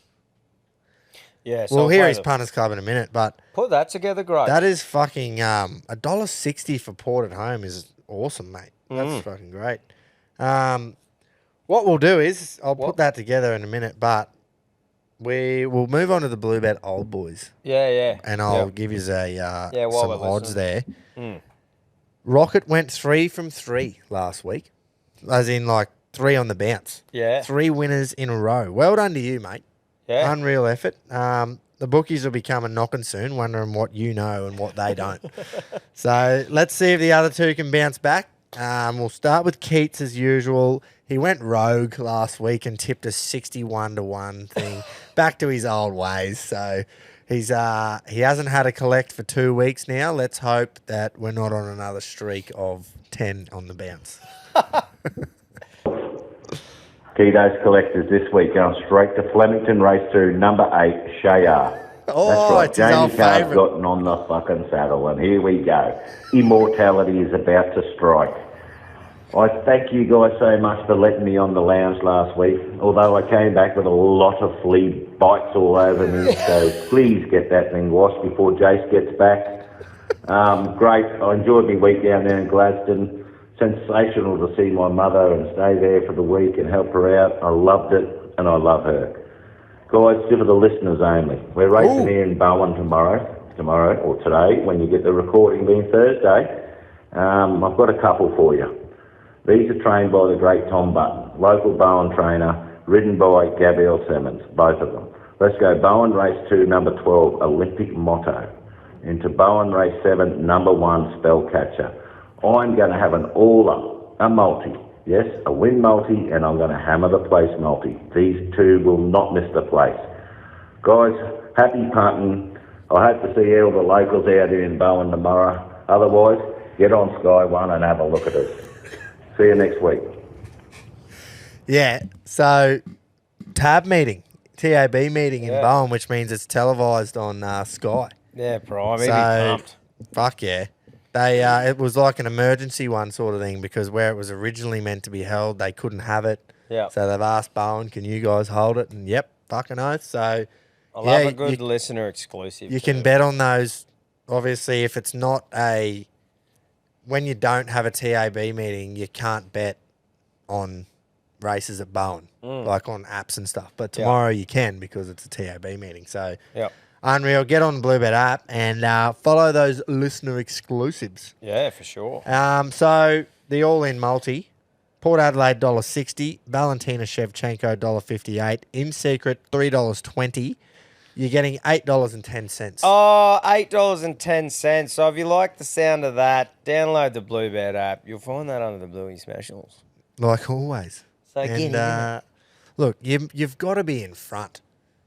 Yeah, so We'll hear play his the- Punters Club in a minute, but Put that together, great. that is fucking $1.60 for Port at home is awesome, mate. That's fucking great. What we'll do is I'll put that together in a minute, but we will move on to the Blue Bet Old Boys, Yeah. and I'll Yep. give you while some we're odds there. Mm. Rocket went 3 from 3 last week, as in like 3 on the bounce. Yeah. 3 winners in a row. Well done to you, mate. Yeah. Unreal effort. The bookies will be coming knocking soon, wondering what you know and what they don't. So let's see if the other two can bounce back. We'll start with Keats as usual. He went rogue last week and tipped a 61-1 thing, back to his old ways. So he hasn't had a collect for 2 weeks now. Let's hope that we're not on another streak of 10 on the bounce. Tito's collectors this week going straight to Flemington Race 2, number 8, Shayar. Oh, That's right, it's his old Jamie Carr's favourite. gotten on the fucking saddle, and here we go. Immortality is about to strike. I thank you guys so much for letting me on the lounge last week, although I came back with a lot of flea bites all over me, so please get that thing washed before Jace gets back. Great, I enjoyed my week down there in Gladstone. Sensational to see my mother and stay there for the week and help her out. I loved it, and I love her. Guys, just for the listeners only, we're racing here in Bowen tomorrow or today, when you get the recording being Thursday. I've got a couple for you. These are trained by the great Tom Button, local Bowen trainer, ridden by Gabrielle Simmons, both of them. Let's go Bowen Race 2, number 12, Olympic Motto, into Bowen Race 7, number 1, Spellcatcher. I'm going to have an all-up, a multi, yes, a win multi, and I'm going to hammer the place multi. These two will not miss the place. Guys, happy punting. I hope to see all the locals out here in Bowen tomorrow. Otherwise, get on Sky One and have a look at us. See you next week. Yeah, so TAB meeting in Yeah. Bowen, which means it's televised on Sky. Yeah, Prime. He'd be So, pumped. fuck yeah. They it was like an emergency one sort of thing, because where it was originally meant to be held, they couldn't have it. Yeah. So they've asked Bowen, can you guys hold it? And yep, fucking oath. So I love yeah, a good listener exclusive. you too. can bet on those. Obviously, if it's not when you don't have a TAB meeting, you can't bet on races at Bowen, like on apps and stuff. But tomorrow you can, because it's a TAB meeting. So Yep. unreal. Get on the Bluebet app and follow those listener exclusives. Yeah, for sure. So the all-in multi, Port Adelaide $1.60, Valentina Shevchenko $1.58, In Secret $3.20. You're getting $8.10. Oh, $8.10. So if you like the sound of that, download the Bluebird app. You'll find that under the Bluey Specials. Like always. So get in And look, you've got to be in front.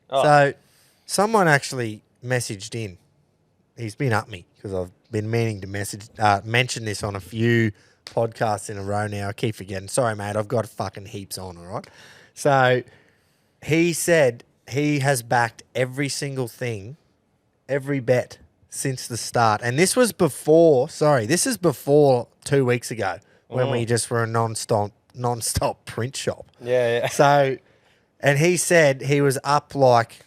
Oh. So someone actually messaged in. He's been up me because I've been meaning to mention this on a few podcasts in a row now. I keep forgetting. Sorry, mate. I've got fucking heaps on, all right? So he said he has backed every single thing, every bet since the start. And this was before 2 weeks ago when we just were a non-stop non-stop print shop. Yeah. So, and he said he was up like,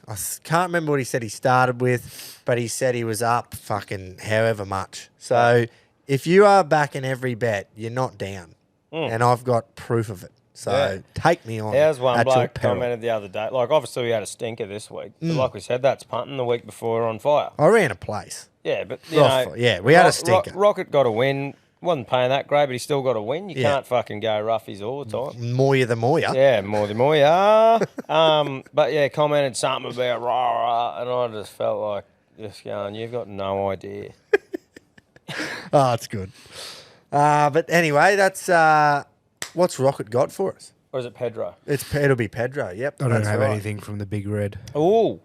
can't remember what he said he started with, but he said he was up fucking however much. So if you are backing every bet, you're not down. And I've got proof of it. So take me on. How's one at your bloke peril. commented the other day? Like, obviously, we had a stinker this week. But like we said, that's punting. The week before, on fire. I ran a place. Yeah, but, you know. Yeah, we had a stinker. Rocket got a win. Wasn't paying that great, but he still got a win. You can't fucking go roughies all the time. Moya the Moya. Yeah, more the more, yeah. But, yeah, commented something about rah, and I just felt like just going, you've got no idea. Oh, it's good. But anyway, that's what's Rocket got for us. Or is it Pedro? It'll be Pedro. Yep, I don't that's have right. anything from the Big Red. Oh,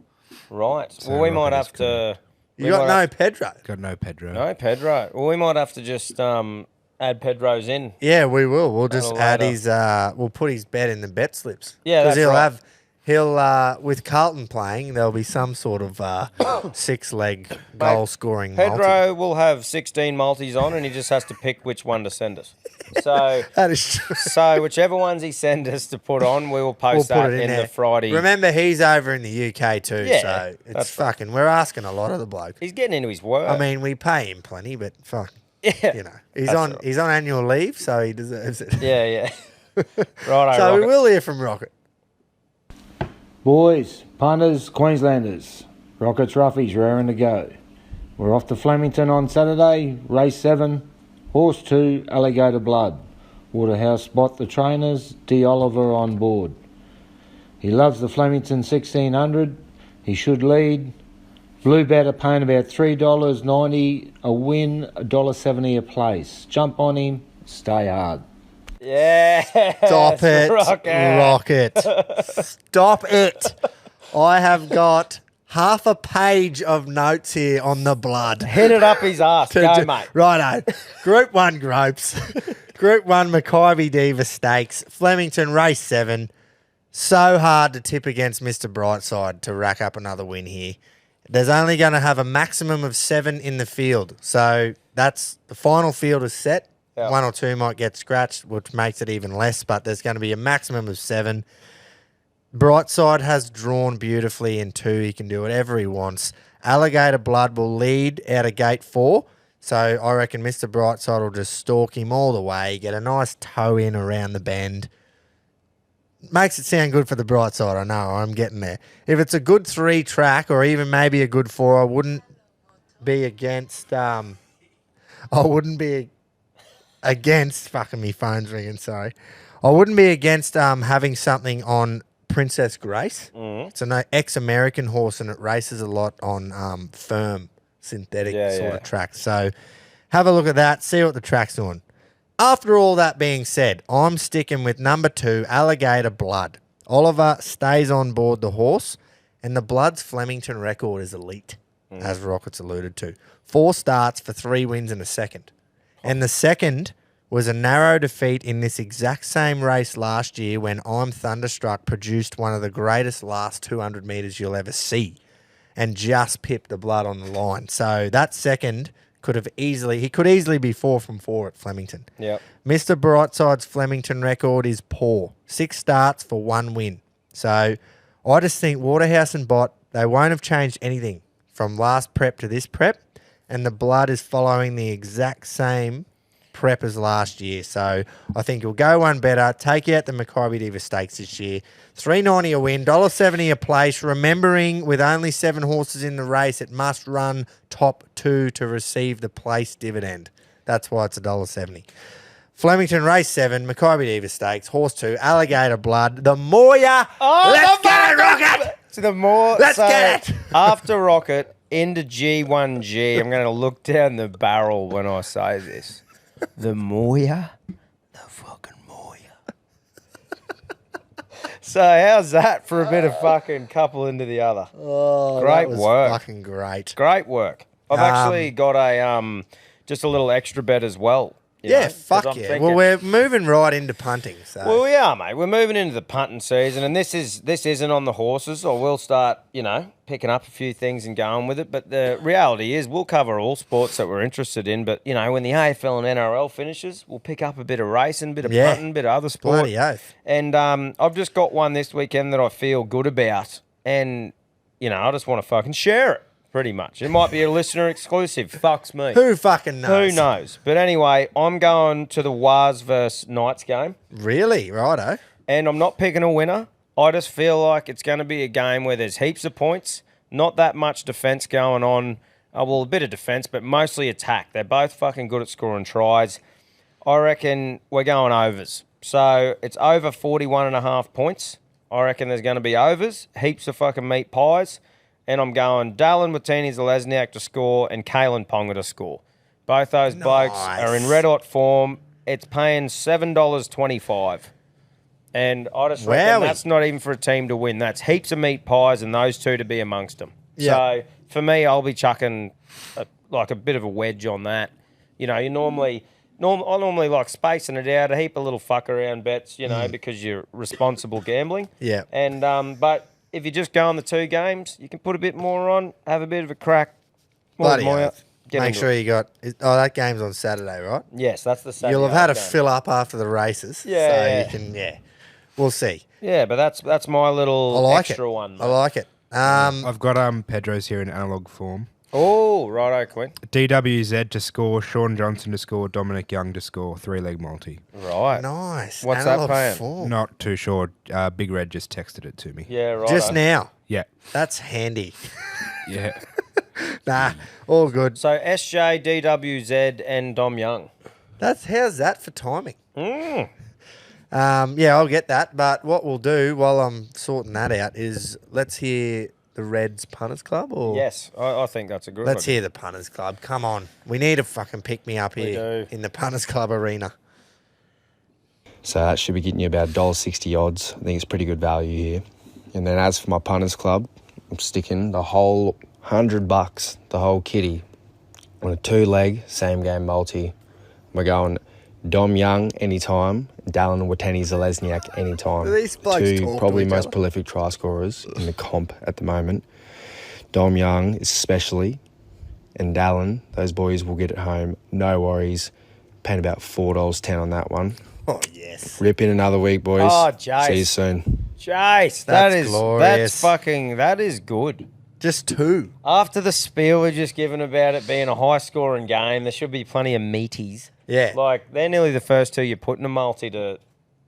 right. So well, we might Rocket have is cool. to... You got no Pedro. Got no Pedro. No, Pedro. Well, we might have to just add Pedro's in. Yeah, we will. We'll just That'll add ladder. his. We'll put his bet in the bet slips. Yeah, that's he'll right. have. He'll with Carlton playing, there'll be some sort of 6-leg goal scoring. Pedro will have 16 multis on, and he just has to pick which one to send us. So, That is true. so whichever ones he sends us to put on, we will post We'll put that it in in there. the Friday. Remember, he's over in the UK too, Yeah, so it's that's fucking. We're asking a lot of the bloke. He's getting into his work. I mean, we pay him plenty, but fuck, yeah, you know, he's That's on right. he's on annual leave, so he deserves it. yeah. Righto, So we Rocket. will hear from Rocket. Boys, punters, Queenslanders, Rockets, Roughies, raring to go. We're off to Flemington on Saturday, race 7, horse 2, Alligator Blood. Waterhouse spot the trainers, D. Oliver on board. He loves the Flemington 1600. He should lead. Blue bet are paying about $3.90 a win, $1.70 a place. Jump on him, stay hard. Yeah. Stop it, Rocket. Stop it. I have got half a page of notes here on the blood. Hit it up his ass. Go, mate. Righto. Group 1 Gropes. Group 1 Mackay Diva Stakes. Flemington race 7. So hard to tip against Mr. Brightside to rack up another win here. There's only going to have a maximum of 7 in the field. So that's the final field is set. Yeah. 1 or 2 might get scratched, which makes it even less, but there's going to be a maximum of 7. Brightside has drawn beautifully in 2. He can do whatever he wants. Alligator Blood will lead out of gate 4. So I reckon Mr. Brightside will just stalk him all the way, get a nice toe in around the bend. Makes it sound good for the Brightside, I know, I'm getting there. If it's a good 3 track or even maybe a good 4, I wouldn't be against fucking me phone's ringing, sorry. I wouldn't be against having something on Princess Grace. It's an ex-American horse and it races a lot on firm synthetic of tracks. So have a look at that, see what the track's doing. After all that being said, I'm sticking with number 2, Alligator Blood. Oliver stays on board the horse and the Blood's Flemington record is elite, as Rockets alluded to. 4 starts for 3 wins and a second. And the second was a narrow defeat in this exact same race last year when I'm Thunderstruck produced one of the greatest last 200 metres you'll ever see and just pipped the Blood on the line. So that second could easily be 4 from 4 at Flemington. Yep. Mr. Brightside's Flemington record is poor. 6 starts for 1 win. So I just think Waterhouse and Bott, they won't have changed anything from last prep to this prep, and the Blood is following the exact same prep as last year. So I think you'll go one better, take out the Mackay Diva Stakes this year. $3.90 a win, $1.70 a place. Remembering with only 7 horses in the race, it must run top 2 to receive the place dividend. That's why it's $1.70. Flemington race 7, Mackay Diva Stakes, horse 2, Alligator Blood, the Moya. Let's get it, Rocket! So the more Let's get it! After Rocket into G1G, I'm going to look down the barrel when I say this. The Moya, the fucking Moya. So how's that for a bit of fucking couple into the other? Oh, Great that was work. fucking great. Great work. I've actually got a just a little extra bet as well Yeah, 'cause fuck I'm yeah. thinking- Well, we're moving right into punting. So Well, we are, mate. We're moving into the punting season, and this isn't on the horses. Or we'll start, picking up a few things and going with it. But the reality is, we'll cover all sports that we're interested in. But when the AFL and NRL finishes, we'll pick up a bit of racing, bit of punting, bit of other sport. bloody oath. And I've just got one this weekend that I feel good about, and I just want to fucking share it. Pretty much. It might be a listener exclusive. Fucks me. Who fucking knows? Who knows? But anyway, I'm going to the Wars versus Knights game, Really? Righto. and I'm not picking a winner. I just feel like it's going to be a game where there's heaps of points, not that much defence going on. Well, a bit of defence, but mostly attack. They're both fucking good at scoring tries. I reckon we're going overs. So it's over 41.5 points. I reckon there's going to be overs, heaps of fucking meat pies. And I'm going Dallin Watini-Zelezniak to score and Kalen Ponga to score. Both those blokes are in red hot form. It's paying $7.25. And I just reckon that's not even for a team to win. That's heaps of meat pies and those two to be amongst them. Yeah. So for me, I'll be chucking a bit of a wedge on that. I normally like spacing it out, a heap of little fuck around bets, because you're responsible gambling. Yeah. And but if you just go on the two games, you can put a bit more on, have a bit of a crack. Bloody More oath. Make sure you got... that game's on Saturday, right? Yes, that's the Saturday. You'll have had a game. fill up after the races. Yeah. So you can... We'll see. Yeah, but that's my little I like extra it. one. I like it. I've got Pedro's here in analogue form. Oh, righto, Quinn. DWZ to score, Sean Johnson to score, Dominic Young to score, 3-leg multi. Right. Nice. What's that Analog paying? form. Not too sure. Big Red just texted it to me. Yeah, right. Just now. Yeah. That's handy. Yeah. Nah, all good. So SJ, DWZ, and Dom Young. How's that for timing? I'll get that. But what we'll do while I'm sorting that out is let's hear the Reds Punters Club. Or Yes, I think that's a good let's idea. hear the Punters Club. Come on, we need a fucking pick me up here do. in the Punters Club arena. So that should be getting you about $1.60 odds. I think it's pretty good value here. And then as for my punters club, I'm sticking the whole $100, the whole kitty, on a 2-leg same game multi. We're going Dom Young anytime, Dallin Watini-Zelezniak anytime. These blokes talk Two to probably each most other. prolific try scorers in the comp at the moment. Dom Young especially, and Dallin, those boys will get it home. No worries. Paying about $4.10 on that one. Oh yes. Rip in another week, boys. Oh, Jace. See you soon. Jace, That's glorious. that is good. Just two. After the spiel we're just given about it being a high-scoring game, there should be plenty of meaties. Yeah. Like, they're nearly the first two you're putting a multi to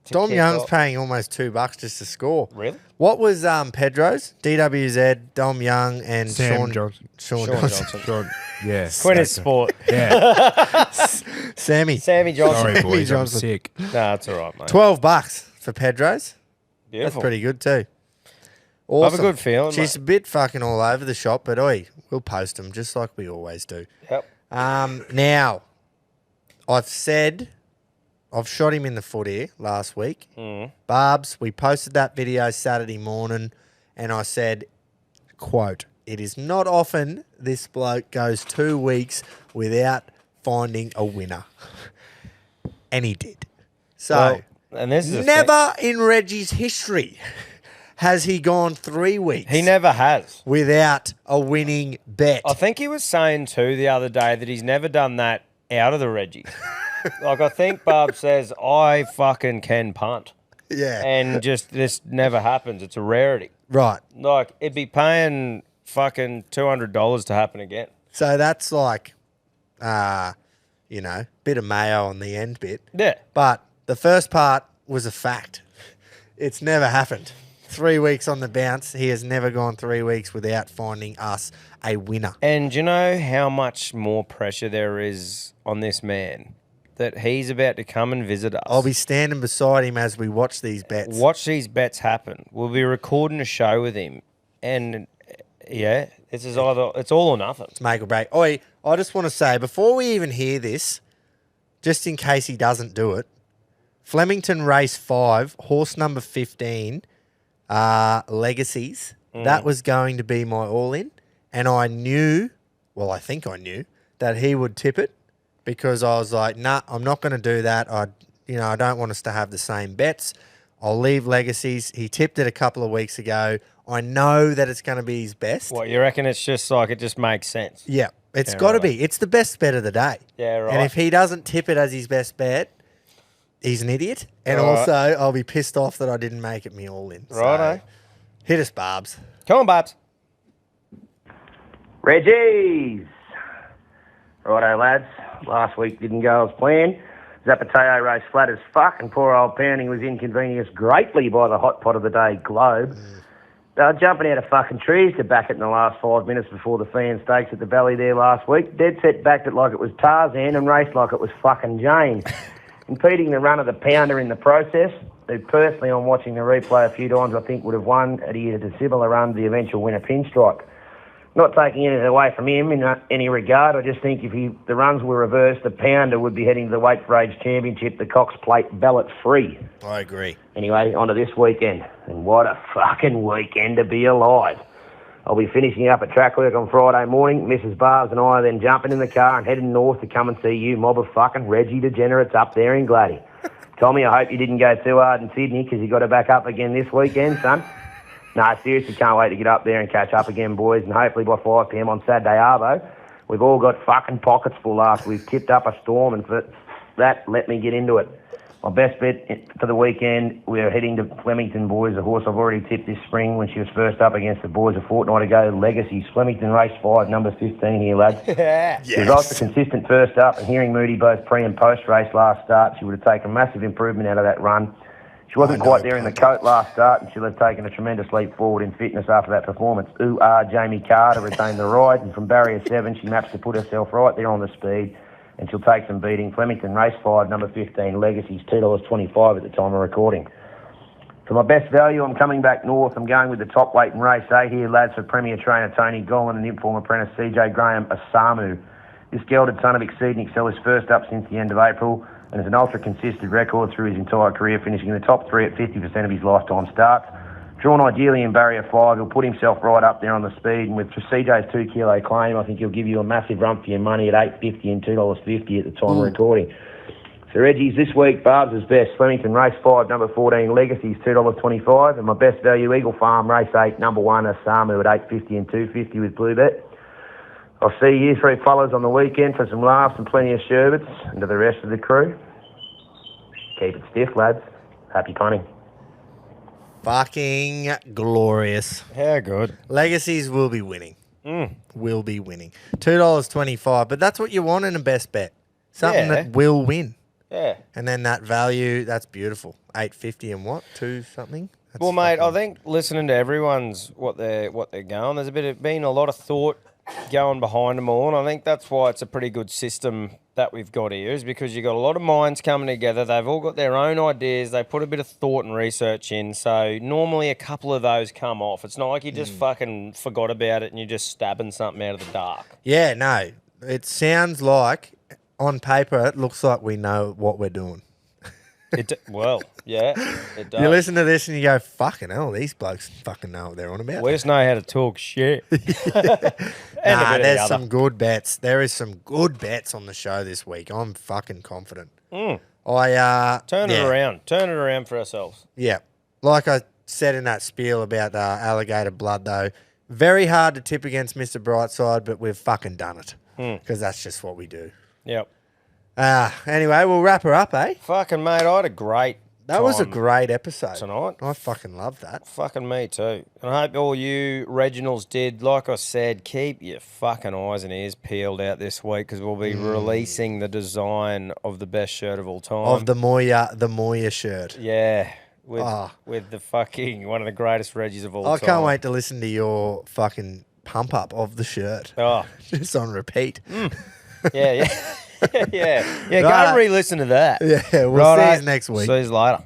Dom kick Young's off. paying almost $2 just to score. Really? What was Pedro's? DWZ, Dom Young, and Sam Johnson. Sean Sean Johnson. Johnson. Sean, yeah. Quinn is sport. Yeah. Sammy. Sammy Johnson. Sorry, boys. I'm Johnson. sick. No, that's all right, mate. $12 for Pedro's. Beautiful. That's pretty good too. I have a Awesome. good feeling, She's a bit fucking all over the shop, but we'll post them just like we always do. Yep. Now, I've shot him in the foot here last week. Barbs, we posted that video Saturday morning, and I said, quote, "It is not often this bloke goes 2 weeks without finding a winner." And he did. So, Well, and this is the thing. never in Reggie's history has he gone 3 weeks He never has. without a winning bet. I think he was saying too the other day that he's never done that out of the Reggies. Like, I think Barb says, I fucking can punt. Yeah. And just this never happens. It's a rarity. Right. Like, it'd be paying fucking $200 to happen again. So that's like, bit of mayo on the end bit. Yeah. But the first part was a fact. It's never happened. 3 weeks on the bounce. He has never gone 3 weeks without finding us a winner. And do you know how much more pressure there is on this man? That he's about to come and visit us. I'll be standing beside him as we watch these bets. Watch these bets happen. We'll be recording a show with him. And, yeah, it's all or nothing. Make or break. Oi, I just want to say, before we even hear this, just in case he doesn't do it, Flemington Race 5, horse number 15, Legacies, that was going to be my all-in. And I think I knew that he would tip it because I was like, nah, I'm not going to do that. I don't want us to have the same bets. I'll leave Legacies. He tipped it a couple of weeks ago. I know that it's going to be his best. What, you reckon it's just like it just makes sense? Yeah, it's got to be. It's the best bet of the day. Yeah, right. And if he doesn't tip it as his best bet, he's an idiot. And also, I'll be pissed off that I didn't make it me all in. Righto. So, hit us, Barbs. Come on, Babs. Reggies! Righto, lads. Last week didn't go as planned. Zapateo race flat as fuck, and poor old Pounding was inconvenienced greatly by the hot pot of the day, Globe. They were jumping out of fucking trees to back it in the last 5 minutes before the fan stakes at the Valley there last week. Dead set backed it like it was Tarzan and raced like it was fucking Jane. Impeding the run of the Pounder in the process, who personally, on watching the replay a few times, I think would have won adhered to similar run the eventual winner pinstripe. Not taking anything away from him in any regard, I just think if the runs were reversed, the Pounder would be heading to the Weight for Age Championship, the Cox Plate ballot free. I agree. Anyway, on to this weekend. And what a fucking weekend to be alive. I'll be finishing up at track work on Friday morning. Mrs. Barbs and I are then jumping in the car and heading north to come and see you mob of fucking Reggie degenerates up there in Gladdy. Tommy, I hope you didn't go too hard in Sydney because you got to back up again this weekend, son. No, seriously, can't wait to get up there and catch up again, boys, and hopefully by 5 p.m. on Saturday Arvo. We've all got fucking pockets full after we've tipped up a storm, and for that, let me get into it. My best bet for the weekend, we're heading to Flemington, boys, a horse I've already tipped this spring when she was first up against the boys a fortnight ago, Legacies. Flemington race 5, number 15 here, lads. Yes. She was also consistent first up, and hearing Moody both pre- and post-race last start, she would have taken massive improvement out of that run. She wasn't quite there in the coat last start, and she'll have taken a tremendous leap forward in fitness after that performance. Jamie Carter retained the ride, and from barrier 7, she maps to put herself right there on the speed, and she'll take some beating. Flemington race 5, number 15, Legacies, $2.25 at the time of recording. For my best value, I'm coming back north. I'm going with the top weight in race 8 here, lads, for Premier Trainer Tony Gollan and inform apprentice CJ Graham Asamu. This gelded son of Exceed and Excel is first up since the end of April, and has an ultra-consistent record through his entire career, finishing in the top 3 at 50% of his lifetime starts. Drawn ideally in barrier 5, he'll put himself right up there on the speed, and with CJ's 2 kilo claim, I think he'll give you a massive run for your money at $8.50 and $2.50 at the time of recording. So Reggie's this week, Barb's' best, Flemington race 5, number 14, Legacies, $2.25, and my best value, Eagle Farm race 8, number 1, Asamu at $8.50 and $2.50 with Blue Bet. I'll see you three fellas on the weekend for some laughs and plenty of sherbets. And to the rest of the crew, keep it stiff, lads. Happy punning. Fucking glorious. How good. Legacies will be winning. Will be winning. $2.25, but that's what you want in a best bet. Something that will win. Yeah. And then that value, that's beautiful. $8.50 and what? 2 something? That's Well, mate, I fucking- think listening to everyone's what they're going, there's been a lot of thought going behind them all, and I think that's why it's a pretty good system that we've got here, is because you've got a lot of minds coming together. They've all got their own ideas. They put a bit of thought and research in, so normally a couple of those come off. It's not like you just fucking forgot about it and you're just stabbing something out of the dark. Yeah, no. It sounds like, on paper, it looks like we know what we're doing. Well, yeah, it does. You listen to this and you go, fucking hell, these blokes fucking know what they're on about. We just know how to talk shit. There's some good bets. There is some good bets on the show this week. I'm fucking confident. Turn it around. Turn it around for ourselves. Yeah. Like I said in that spiel about alligator blood, though, very hard to tip against Mr. Brightside, but we've fucking done it because that's just what we do. Yep. Anyway, we'll wrap her up, eh? Fucking mate, I had a great That was a time great episode. tonight. I fucking love that. Fucking me too. And I hope all you Reginalds did. Like I said, keep your fucking eyes and ears peeled out this week because we'll be releasing the design of the best shirt of all time. Of the Moya shirt. Yeah. With the fucking one of the greatest Reggies of all time. I can't wait to listen to your fucking pump up of the shirt. Oh. Just on repeat. Yeah. Yeah. Go and re-listen to that. Yeah, we'll see you next week. See you later.